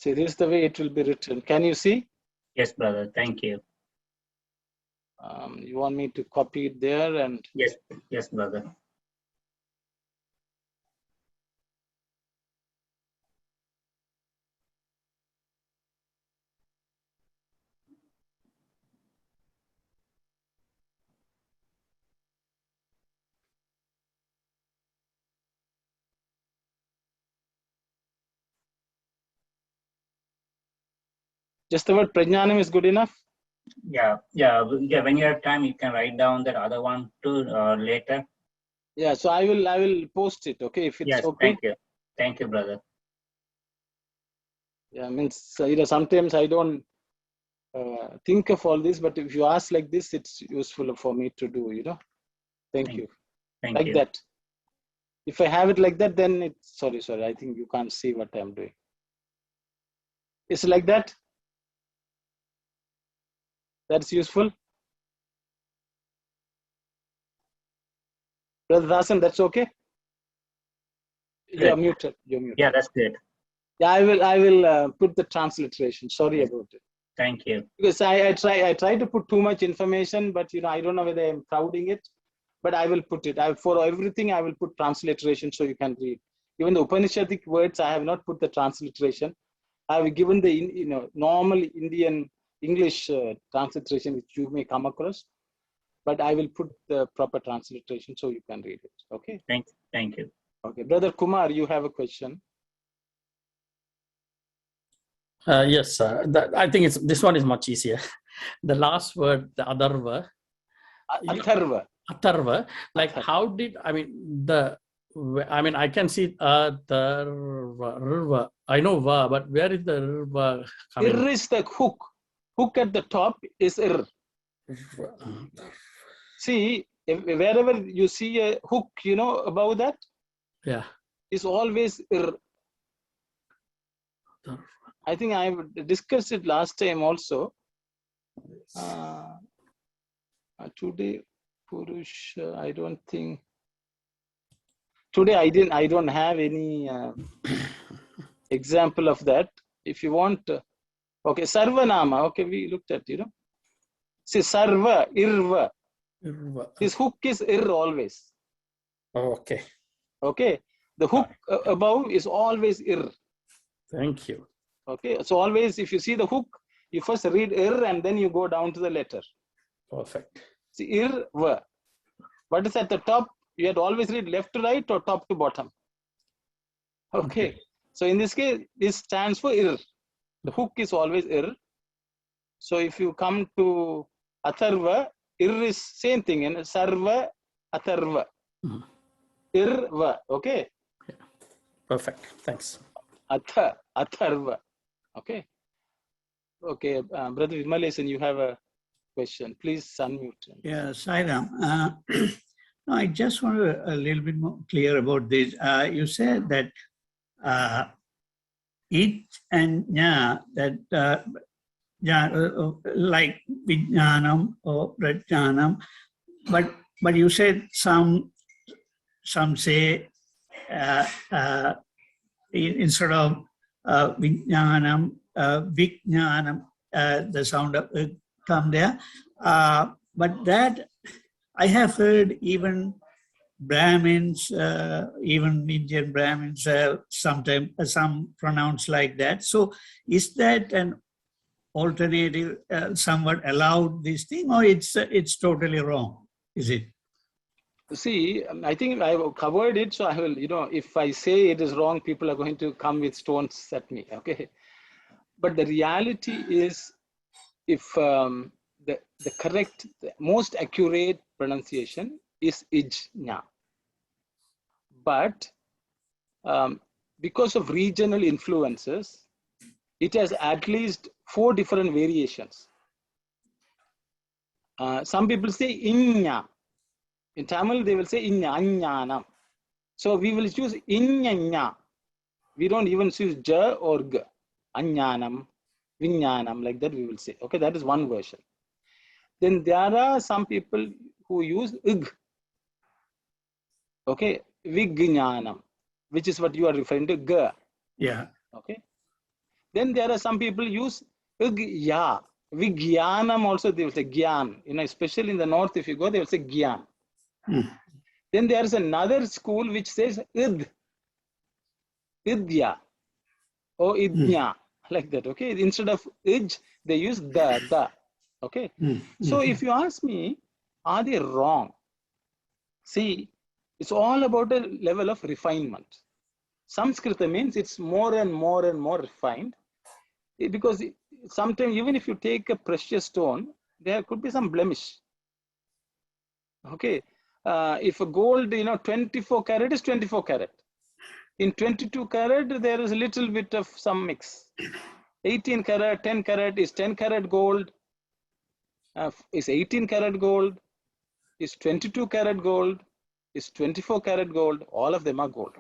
See, this is the way it will be written. Can you see? Yes, brother. Thank you. You want me to copy it there and? Yes, brother. Just the word Prajnanam is good enough? Yeah. When you have time, you can write down that other one too later. Yeah, so I will post it, okay, if it's okay. Thank you, brother. Yeah, means sometimes I don't think of all this, but if you ask like this, it's useful for me to do, Thank you. Thank you. That. If I have it like that, then it's sorry, I think you can't see what I'm doing. It's like that. That's useful. Brother Dasan, that's okay? Good. You're muted. Yeah, that's good. Yeah, I will put the transliteration. Sorry about it. Thank you. Because I try to put too much information, but I don't know whether I'm crowding it. But I will put it. For everything, I will put transliteration so you can read. Even the Upanishadic words, I have not put the transliteration. I have given the normal Indian English transliteration which you may come across, but I will put the proper transliteration so you can read it. Okay. Thank you. Okay, Brother Kumar, you have a question. Yes, I think this one is much easier. The last word, the Atharva. Atharva. Like, how did I can see Atharva. I know Va, but where is the Rva coming? Ir is the hook. Hook at the top is Ir. See, wherever you see a hook, above that, yeah, is always Ir. I think I discussed it last time also. Today, Purush, I don't think. Today I don't have any example of that. If you want, okay, Sarvanama. Okay, we looked at, See, Sarva, Irva. This hook is Ir always. Okay. Okay. The hook above is always Ir. Thank you. Okay. So always, if you see the hook, you first read Ir and then you go down to the letter. Perfect. See, Ir, Va. What is at the top? You had to always read left to right or top to bottom. Okay. So in this case, this stands for Ir. The hook is always Ir. So if you come to Atharva, Ir is same thing in Sarva, Atharva. Ir-va. Okay. Yeah. Perfect. Thanks. Atharva. Okay. Okay. Brother Vimalesan, you have a question. Please unmute. Yeah, Sairam. No, I just want a little bit more clear about this. You said that it and nya, that like vijnanam or prajnanam, but you said some say instead of vijnanam Vijnanam, the sound of come there. But that I have heard even Brahmins, even Indian Brahmins, sometimes some pronounce like that. So is that an alternative, somewhat allowed this thing, or it's totally wrong? Is it? See, I think I've covered it, so I will, if I say it is wrong, people are going to come with stones at me, okay? But the reality is, if the correct, the most accurate pronunciation is Ijna. But because of regional influences, it has at least 4 different variations. Some people say Inya. In Tamil, they will say Inya, Anyanam. So we will choose Inyanya. We don't even choose Ja or G. Anyanam, Vinyanam, like that we will say. Okay, that is one version. Then there are some people who use Ig. Okay, Vignyanam, which is what you are referring to, G. Yeah. Okay. Then there are some people use Ig-ya. Vigyanam also they will say Gyan. Especially in the north, if you go, they will say Gyan. Then there is another school which says Id. Idya. Or Idnya. Like that. Okay. Instead of Ij, they use the. Okay. So if you ask me, are they wrong? See, it's all about a level of refinement. Samskrita means it's more and more and more refined, because sometimes even if you take a precious stone, there could be some blemish. Okay, if a gold, 24 karat is 24 karat. In 22 karat, there is a little bit of some mix. 18 karat, 10 karat is 10 karat gold, is 18 karat gold, is 22 karat gold, is 24 karat gold. All of them are gold.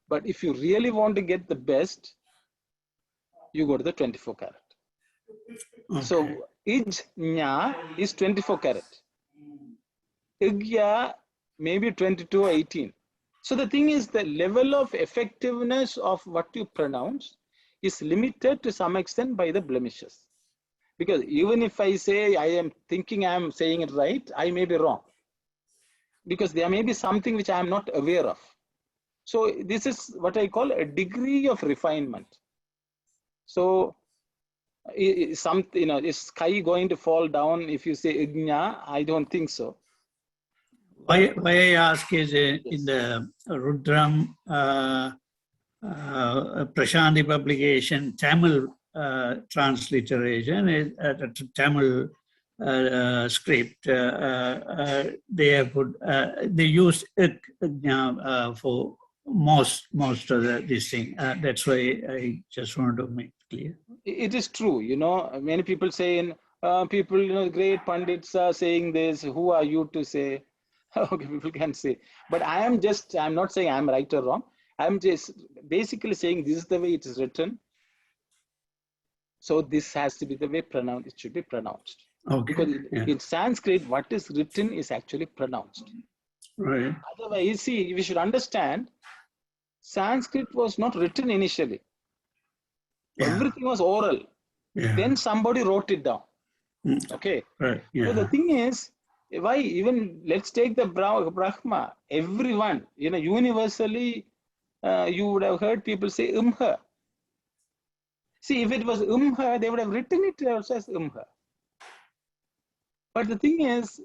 But if you really want to get the best, you go to the 24 karat. Okay. So Ijnya is 24 karat. Igya maybe 22 or 18. So the thing is, the level of effectiveness of what you pronounce is limited to some extent by the blemishes. Because even if I say I am thinking I am saying it right, I may be wrong. Because there may be something which I am not aware of. So this is what I call a degree of refinement. So is sky going to fall down if you say Ignya? I don't think so. Why I ask is in the Rudram Prashanthi publication, Tamil transliteration, Tamil script, they have put, they use Ignya for most of this thing. That's why I just wanted to make it clear. It is true, many people say people, great pundits are saying this, who are you to say? Okay, people can say, but I'm not saying I'm right or wrong. I'm just basically saying this is the way it is written. So this has to be the way it should be pronounced. Okay. Because in Sanskrit, what is written is actually pronounced. Right. Otherwise, you see, we should understand, Sanskrit was not written initially. Yeah. Everything was oral. Yeah. Then somebody wrote it down. Okay. Right. Yeah. So the thing is, why even let's take the Brahma. Everyone, universally, you would have heard people say Umha. See, if it was Umha, they would have written it also as Umha. But the thing is,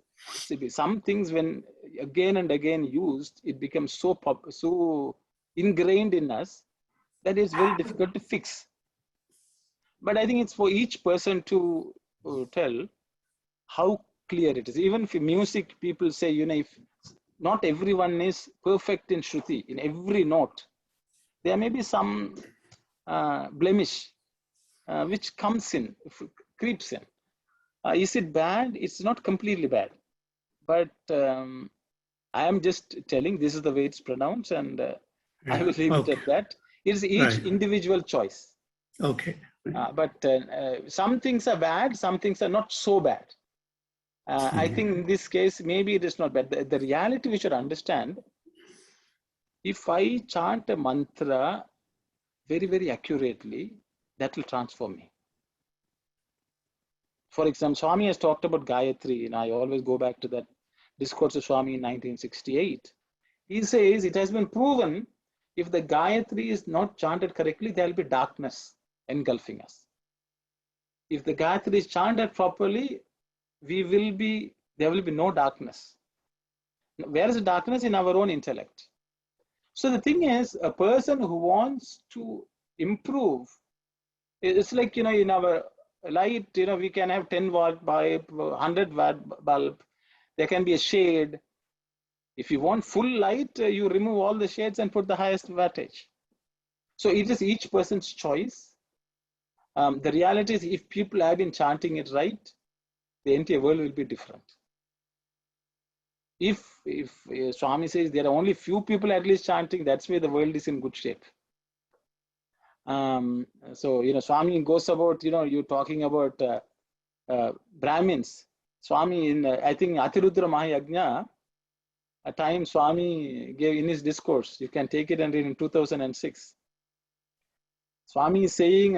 some things when again and again used, it becomes so ingrained in us that it's very difficult to fix. But I think it's for each person to tell how clear it is. Even for music, people say, if not everyone is perfect in Shruti, in every note, there may be some blemish which comes in, creeps in. Is it bad? It's not completely bad. But I am just telling this is the way it's pronounced, and I will leave it at that. It is each individual choice. Okay. But some things are bad, some things are not so bad. I think in this case, maybe it is not bad. The reality we should understand, if I chant a mantra very, very accurately, that will transform me. For example, Swami has talked about Gayatri, and I always go back to that discourse of Swami in 1968. He says it has been proven if the Gayatri is not chanted correctly, there will be darkness engulfing us. If the Gayatri is chanted properly, there will be no darkness. Where is the darkness? In our own intellect. So the thing is, a person who wants to improve, it's like, in our light, we can have 10-watt bulb, 100-watt bulb. There can be a shade. If you want full light, you remove all the shades and put the highest wattage. So it is each person's choice. The reality is, if people have been chanting it right, the entire world will be different. If Swami says there are only few people at least chanting, that's where the world is in good shape. So, Swami goes about, you're talking about Brahmins. Swami, in I think Atirudra Mahayagna, a time Swami gave in his discourse, you can take it and read in 2006. Swami is saying,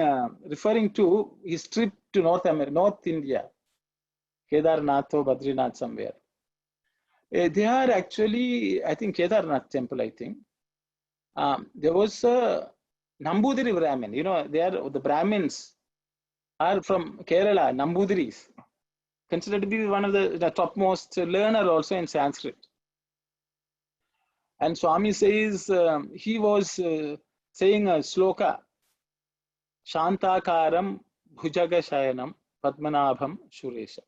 referring to his trip to North India, Kedarnath or Badrinath somewhere. They are actually, I think, Kedarnath temple, I think. There was a Nambudiri Brahmin. The Brahmins are from Kerala, Nambudiris, considered to be one of the topmost learner also in Sanskrit. And Swami says, he was saying a sloka, Shantakaram Bhujaga Shayanam Padmanabham Shuresha.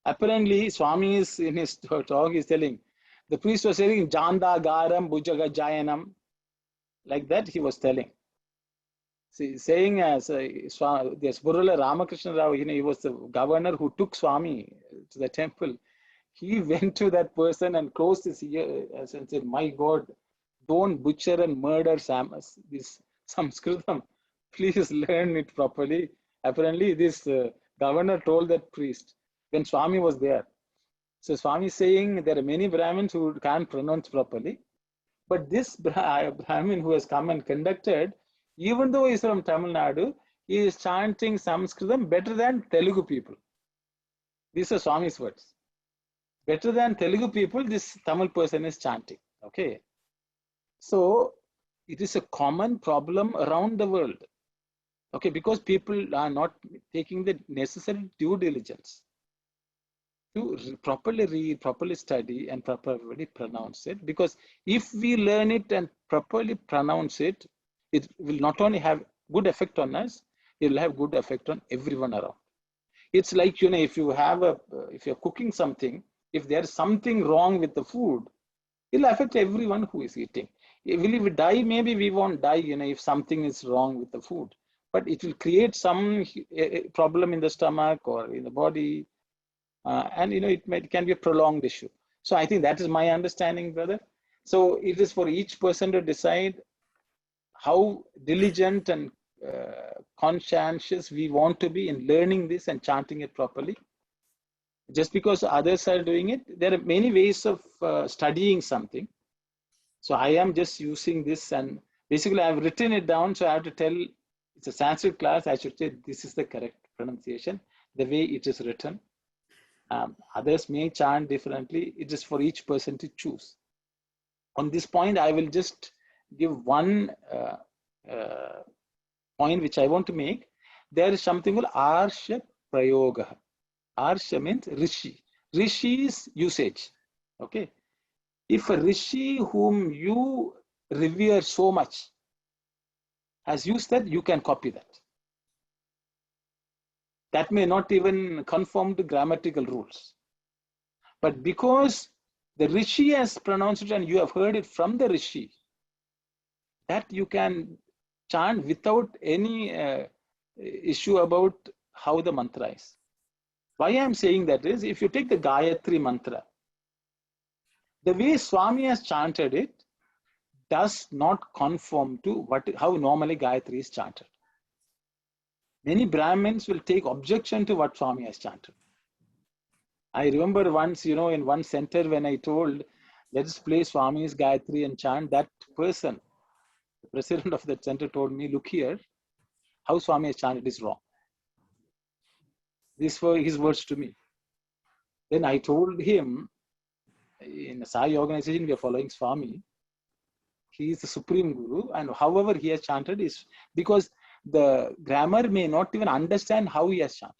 Apparently, Swami is in his talk is telling, the priest was saying Janda Garam Bhujaga Jayanam, like that he was telling. See, saying as this Burula Ramakrishna Rao, he was the governor who took Swami to the temple. He went to that person and closed his ears and said, "My God, don't butcher and murder this Sanskritam. Please learn it properly." Apparently, this governor told that priest when Swami was there. So Swami is saying there are many Brahmins who can't pronounce properly. But this Brahmin who has come and conducted, even though he is from Tamil Nadu, he is chanting Sanskritam better than Telugu people. These are Swami's words. Better than Telugu people, this Tamil person is chanting. Okay. So it is a common problem around the world. Okay, because people are not taking the necessary due diligence to properly read, properly study, and properly pronounce it. Because if we learn it and properly pronounce it, it will not only have good effect on us, it will have good effect on everyone around. It's like, if you're cooking something, if there's something wrong with the food, it will affect everyone who is eating. Will we die? Maybe we won't die, if something is wrong with the food. But it will create some problem in the stomach or in the body. And it can be a prolonged issue. So I think that is my understanding, brother. So it is for each person to decide how diligent and conscientious we want to be in learning this and chanting it properly. Just because others are doing it, there are many ways of studying something. So I am just using this, and basically I've written it down. So I have to tell, it's a Sanskrit class, I should say this is the correct pronunciation, the way it is written. Others may chant differently. It is for each person to choose. On this point, I will just give one point which I want to make. There is something called Arsha Prayoga. Arsha means Rishi. Rishi is usage. Okay. If a Rishi whom you revere so much has used that, you can copy that. That may not even conform to grammatical rules. But because the Rishi has pronounced it and you have heard it from the Rishi, that you can chant without any issue about how the mantra is. Why I am saying that is, if you take the Gayatri mantra, the way Swami has chanted it does not conform to how normally Gayatri is chanted. Many Brahmins will take objection to what Swami has chanted. I remember once, in one center when I told, let us play Swami's Gayatri and chant, that person, the president of that center, told me, look here, how Swami has chanted is wrong. These were his words to me. Then I told him, in a Sai organization, we are following Swami. He is the supreme guru, and however he has chanted is because the grammar may not even understand how he has chanted.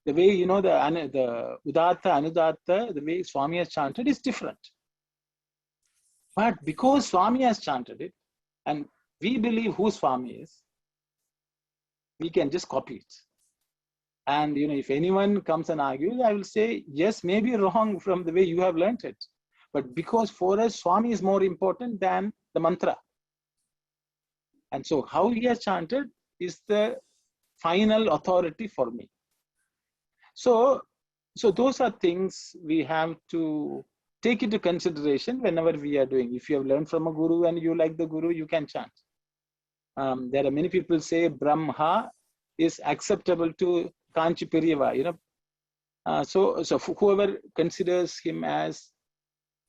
The way, you know, the Udatta, Anudatta, the way Swami has chanted is different. But because Swami has chanted it, and we believe who Swami is, we can just copy it. And, you know, if anyone comes and argues, I will say, yes, maybe wrong from the way you have learned it. But because for us, Swami is more important than the mantra. And so how he has chanted is the final authority for me. So those are things we have to take into consideration whenever we are doing. If you have learned from a guru and you like the guru, you can chant. There are many people say Brahma is acceptable to Kanchi Periyava, you know. So whoever considers him as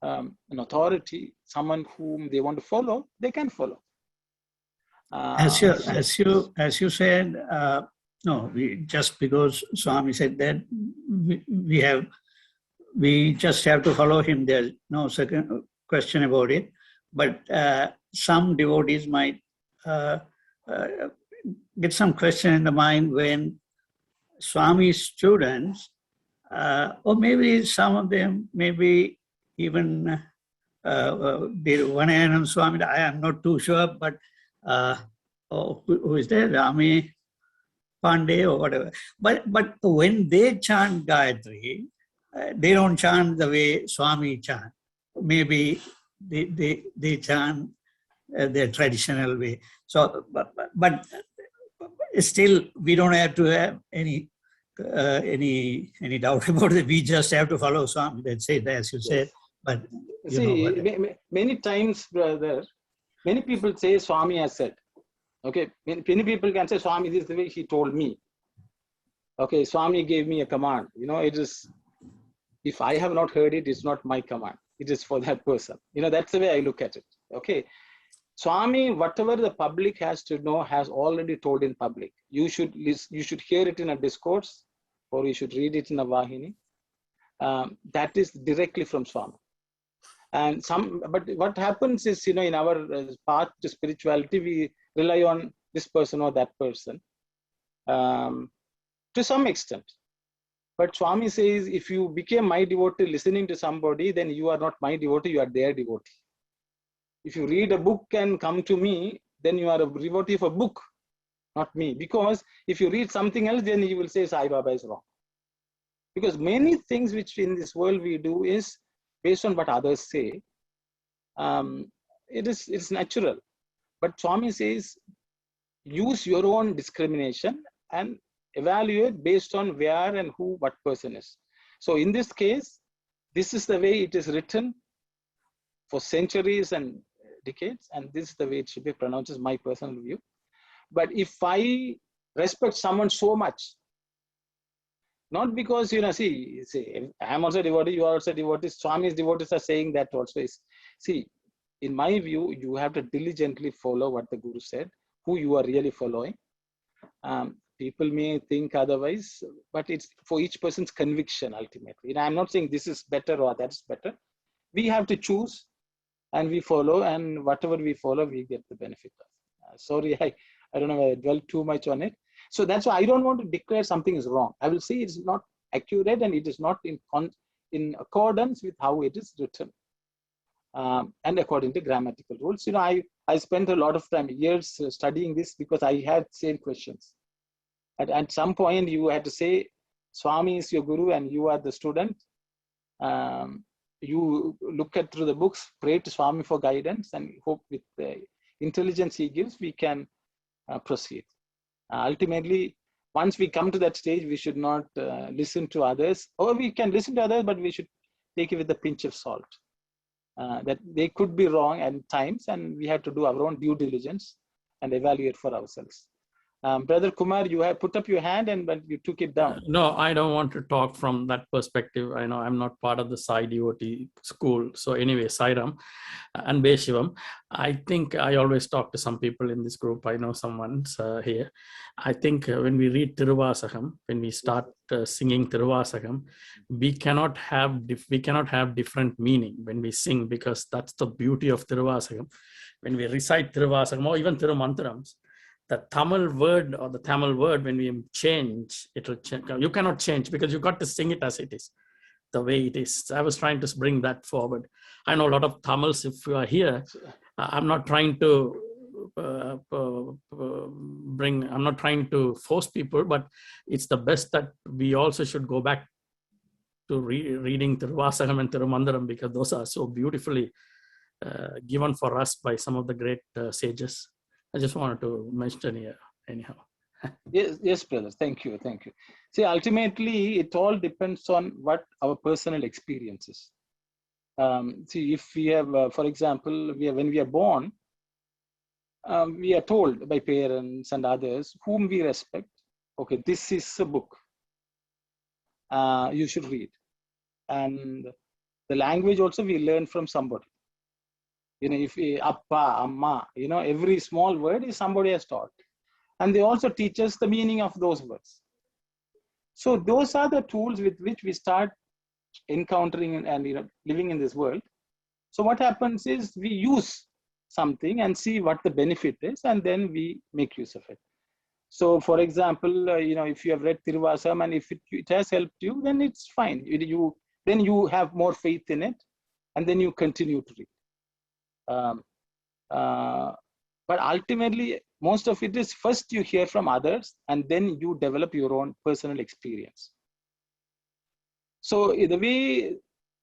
an authority, someone whom they want to follow, they can follow. As you said, no, just because Swami said that, we just have to follow him. There's no second question about it. But some devotees might get some question in the mind when Swami's students, or maybe some of them, maybe even Vanayanam Swami, I am not too sure, but who is there? Rami Pandey or whatever. But when they chant Gayatri, they don't chant the way Swami chant. Maybe they chant their traditional way. So, but still, we don't have to have any doubt about it. We just have to follow Swami. That's it, as you said. But many times, brother, many people say Swami has said. Okay, many people can say Swami, this is the way he told me. Okay, Swami gave me a command. You know, it is, if I have not heard it, it's not my command. It is for that person. You know, that's the way I look at it. Okay, Swami, whatever the public has to know, has already told in public. You should hear it in a discourse, or you should read it in a Vahini. That is directly from Swami. And but what happens is, you know, in our path to spirituality, we rely on this person or that person to some extent. But Swami says, if you became my devotee listening to somebody, then you are not my devotee, you are their devotee. If you read a book and come to me, then you are a devotee of a book, not me. Because if you read something else, then you will say Sai Baba is wrong. Because many things which in this world we do is based on what others say. It's natural. But Swami says, use your own discrimination and evaluate based on where and who, what person is. So in this case, this is the way it is written for centuries and decades, and this is the way it should be pronounced, is my personal view. But if I respect someone so much, not because, you know, see, I am also a devotee, you are also a devotee, Swami's devotees are saying that also. See, in my view, you have to diligently follow what the Guru said, who you are really following. People may think otherwise, but it's for each person's conviction ultimately. You know, I'm not saying this is better or that's better. We have to choose and we follow, and whatever we follow, we get the benefit of. Sorry, I don't know if I dwell too much on it. So that's why I don't want to declare something is wrong. I will say it's not accurate and it is not in accordance with how it is written. And according to grammatical rules. You know, I spent a lot of time, years studying this because I had same questions. At some point you had to say, Swami is your guru and you are the student. You look at through the books, pray to Swami for guidance, and hope with the intelligence he gives, we can proceed. Ultimately, once we come to that stage, we should not listen to others, or we can listen to others, but we should take it with a pinch of salt. That they could be wrong at times, and we have to do our own due diligence and evaluate for ourselves. Brother Kumar, you have put up your hand but you took it down. No, I don't want to talk from that perspective. I know I'm not part of the Sai devotee school. So anyway, Sairam and Beshivam, I think I always talk to some people in this group. I know someone's here. I think when we read Tiruvasakam, when we start singing Tiruvasakam, we cannot have different meaning when we sing, because that's the beauty of Tiruvasakam. When we recite Tiruvasakam or even Tirumantarams, the Tamil word or the Tamil word, when we change, it will change. You cannot change because you got to sing it as it is, the way it is. I was trying to bring that forward. I know a lot of Tamils, if you are here, I'm not trying to I'm not trying to force people, but it's the best that we also should go back to reading Tiruvasakam and Tirumandaram, because those are so beautifully given for us by some of the great sages. I just wanted to mention here anyhow. Yes, brothers. Thank you. See, ultimately, it all depends on what our personal experiences. See, if we have, for example, when we are born, we are told by parents and others whom we respect, okay, this is a book. You should read. And the language also we learn from somebody. If appa, amma, every small word is somebody has taught. And they also teach us the meaning of those words. So those are the tools with which we start encountering and living in this world. So what happens is we use something and see what the benefit is, and then we make use of it. So for example, if you have read Tiruvasakam and if it has helped you, then it's fine. Then you have more faith in it, and then you continue to read. But ultimately, most of it is first you hear from others and then you develop your own personal experience. So the way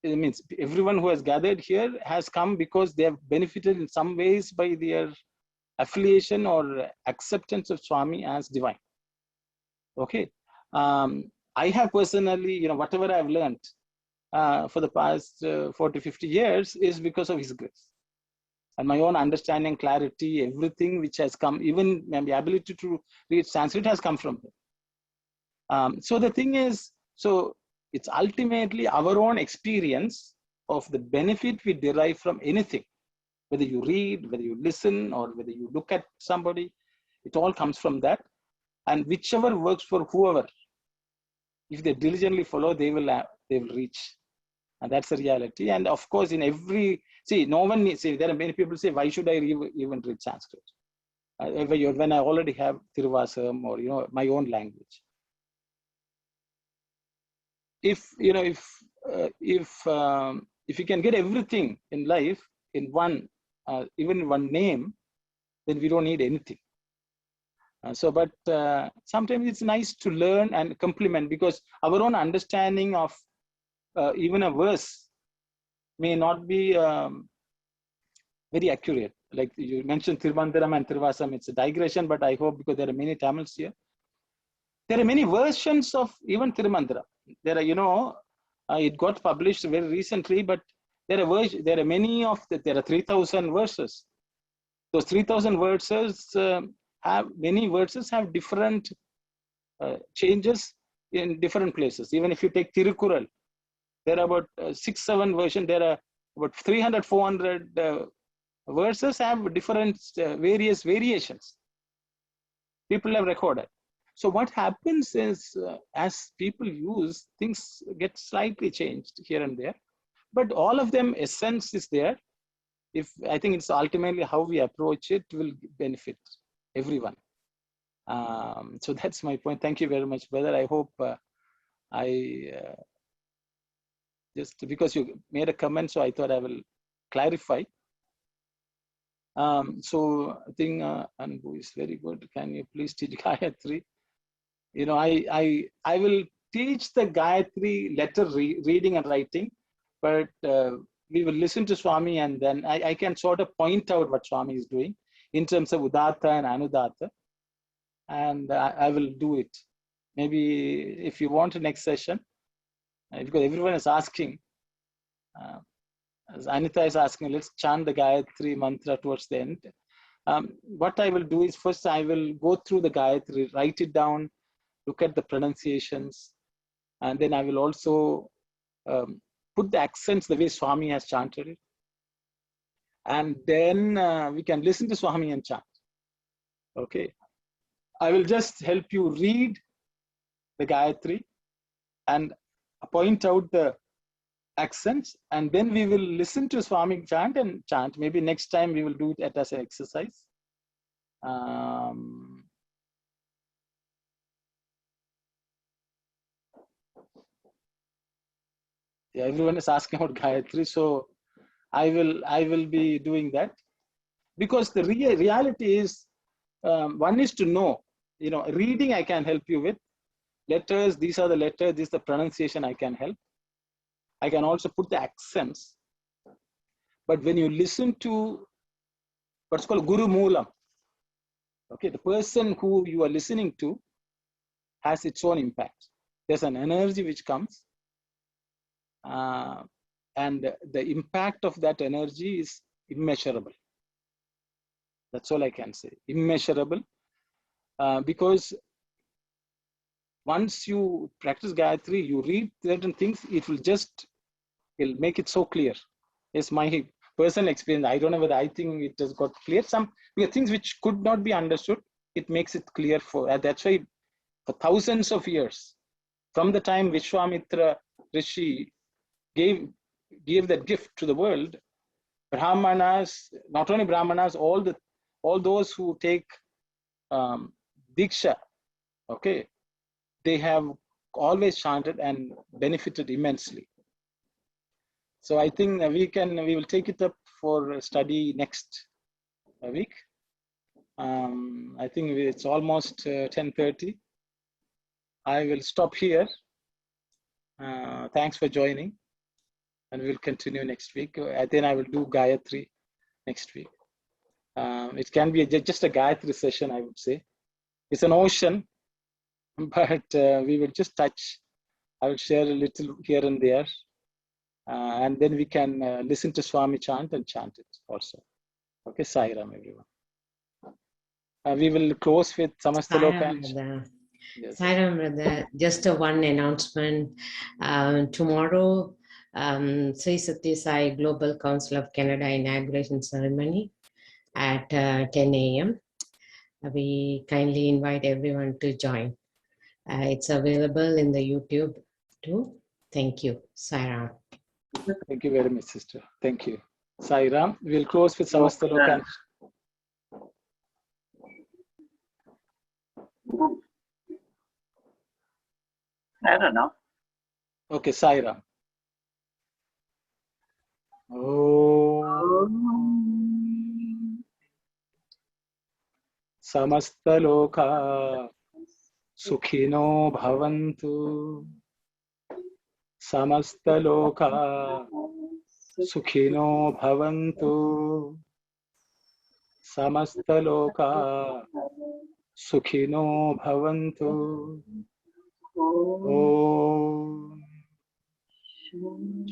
it means everyone who has gathered here has come because they have benefited in some ways by their affiliation or acceptance of Swami as divine. Okay. I have personally, whatever I've learned for the past 40, 50 years is because of his grace. And my own understanding, clarity, everything which has come, even the ability to read Sanskrit has come from him. So the thing is, so it's ultimately our own experience of the benefit we derive from anything. Whether you read, whether you listen, or whether you look at somebody, it all comes from that. And whichever works for whoever, if they diligently follow, they will reach. And that's the reality. And of course, in every, no one needs, there are many people say, why should I even read Sanskrit? When I already have Tiruvasakam or, my own language. If you can get everything in life in one, even one name, then we don't need anything. But sometimes it's nice to learn and complement, because our own understanding of even a verse may not be very accurate. Like you mentioned Tirumandaram and Tiruvasakam, it's a digression, but I hope because there are many Tamils here. There are many versions of even Tirumandaram. There are, it got published very recently, but there are many of there are 3,000 verses. Those 3,000 verses many verses have different changes in different places. Even if you take Tirukural, there are about 6-7 versions. There are about 300-400 verses have different various variations. People have recorded. So what happens is, as people use, things get slightly changed here and there, but all of them essence is there. I think it's ultimately how we approach it will benefit everyone. So that's my point. Thank you very much, brother. I hope just because you made a comment, so I thought I will clarify. So I think Anbu is very good. Can you please teach Gayatri? I will teach the Gayatri letter reading and writing, but we will listen to Swami, and then I can sort of point out what Swami is doing in terms of Udatta and Anudatta, and I will do it. Maybe if you want the next session, because everyone is asking, as Anita is asking, let's chant the Gayatri mantra towards the end. What I will do is first I will go through the Gayatri, write it down, look at the pronunciations, and then I will also put the accents the way Swami has chanted it. And then we can listen to Swami and chant. Okay. I will just help you read the Gayatri and point out the accents, and then we will listen to Swami chant and chant. Maybe next time we will do it as an exercise. Yeah, everyone is asking about Gayatri, so I will be doing that, because the reality is one is to know. Reading I can help you with. Letters, these are the letters, this is the pronunciation I can help. I can also put the accents. But when you listen to what's called Guru Moolam, okay, the person who you are listening to has its own impact. There's an energy which comes, and the impact of that energy is immeasurable. That's all I can say, immeasurable, because once you practice Gayatri, you read certain things, it'll make it so clear. It's my personal experience. I don't know whether I think it has got clear. Some things which could not be understood, it makes it clear that's why for thousands of years, from the time Vishwamitra Rishi gave that gift to the world, Brahmanas, not only Brahmanas, all those who take Diksha, okay, they have always chanted and benefited immensely. So I think we will take it up for study next week. I think it's almost 10:30. I will stop here. Thanks for joining, and we'll continue next week. Then I will do Gayatri next week. It can be just a Gayatri session, I would say. It's an ocean, but we will just touch. I will share a little here and there, and then we can listen to Swami chant and chant it also. Okay, Sai Ram, everyone. We will close with Samastaloka. Yes. Sai Ram, brother. Just one announcement. Tomorrow, Sri Satya Sai Global Council of Canada inauguration ceremony at 10 a.m. We kindly invite everyone to join. It's available in the YouTube too. Thank you. Sai Ram. Thank you very much, sister. Thank you. Sai Ram. We'll close with Samastaloka. I don't know. Okay, Sai Ram. Samastaloka Sukhino Bhavantu. Samastaloka Sukhino Bhavantu. Samastaloka Sukhino Bhavantu. Om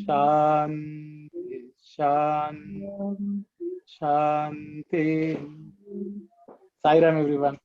Shanti Shanti Shanti. Sai Ram, everyone.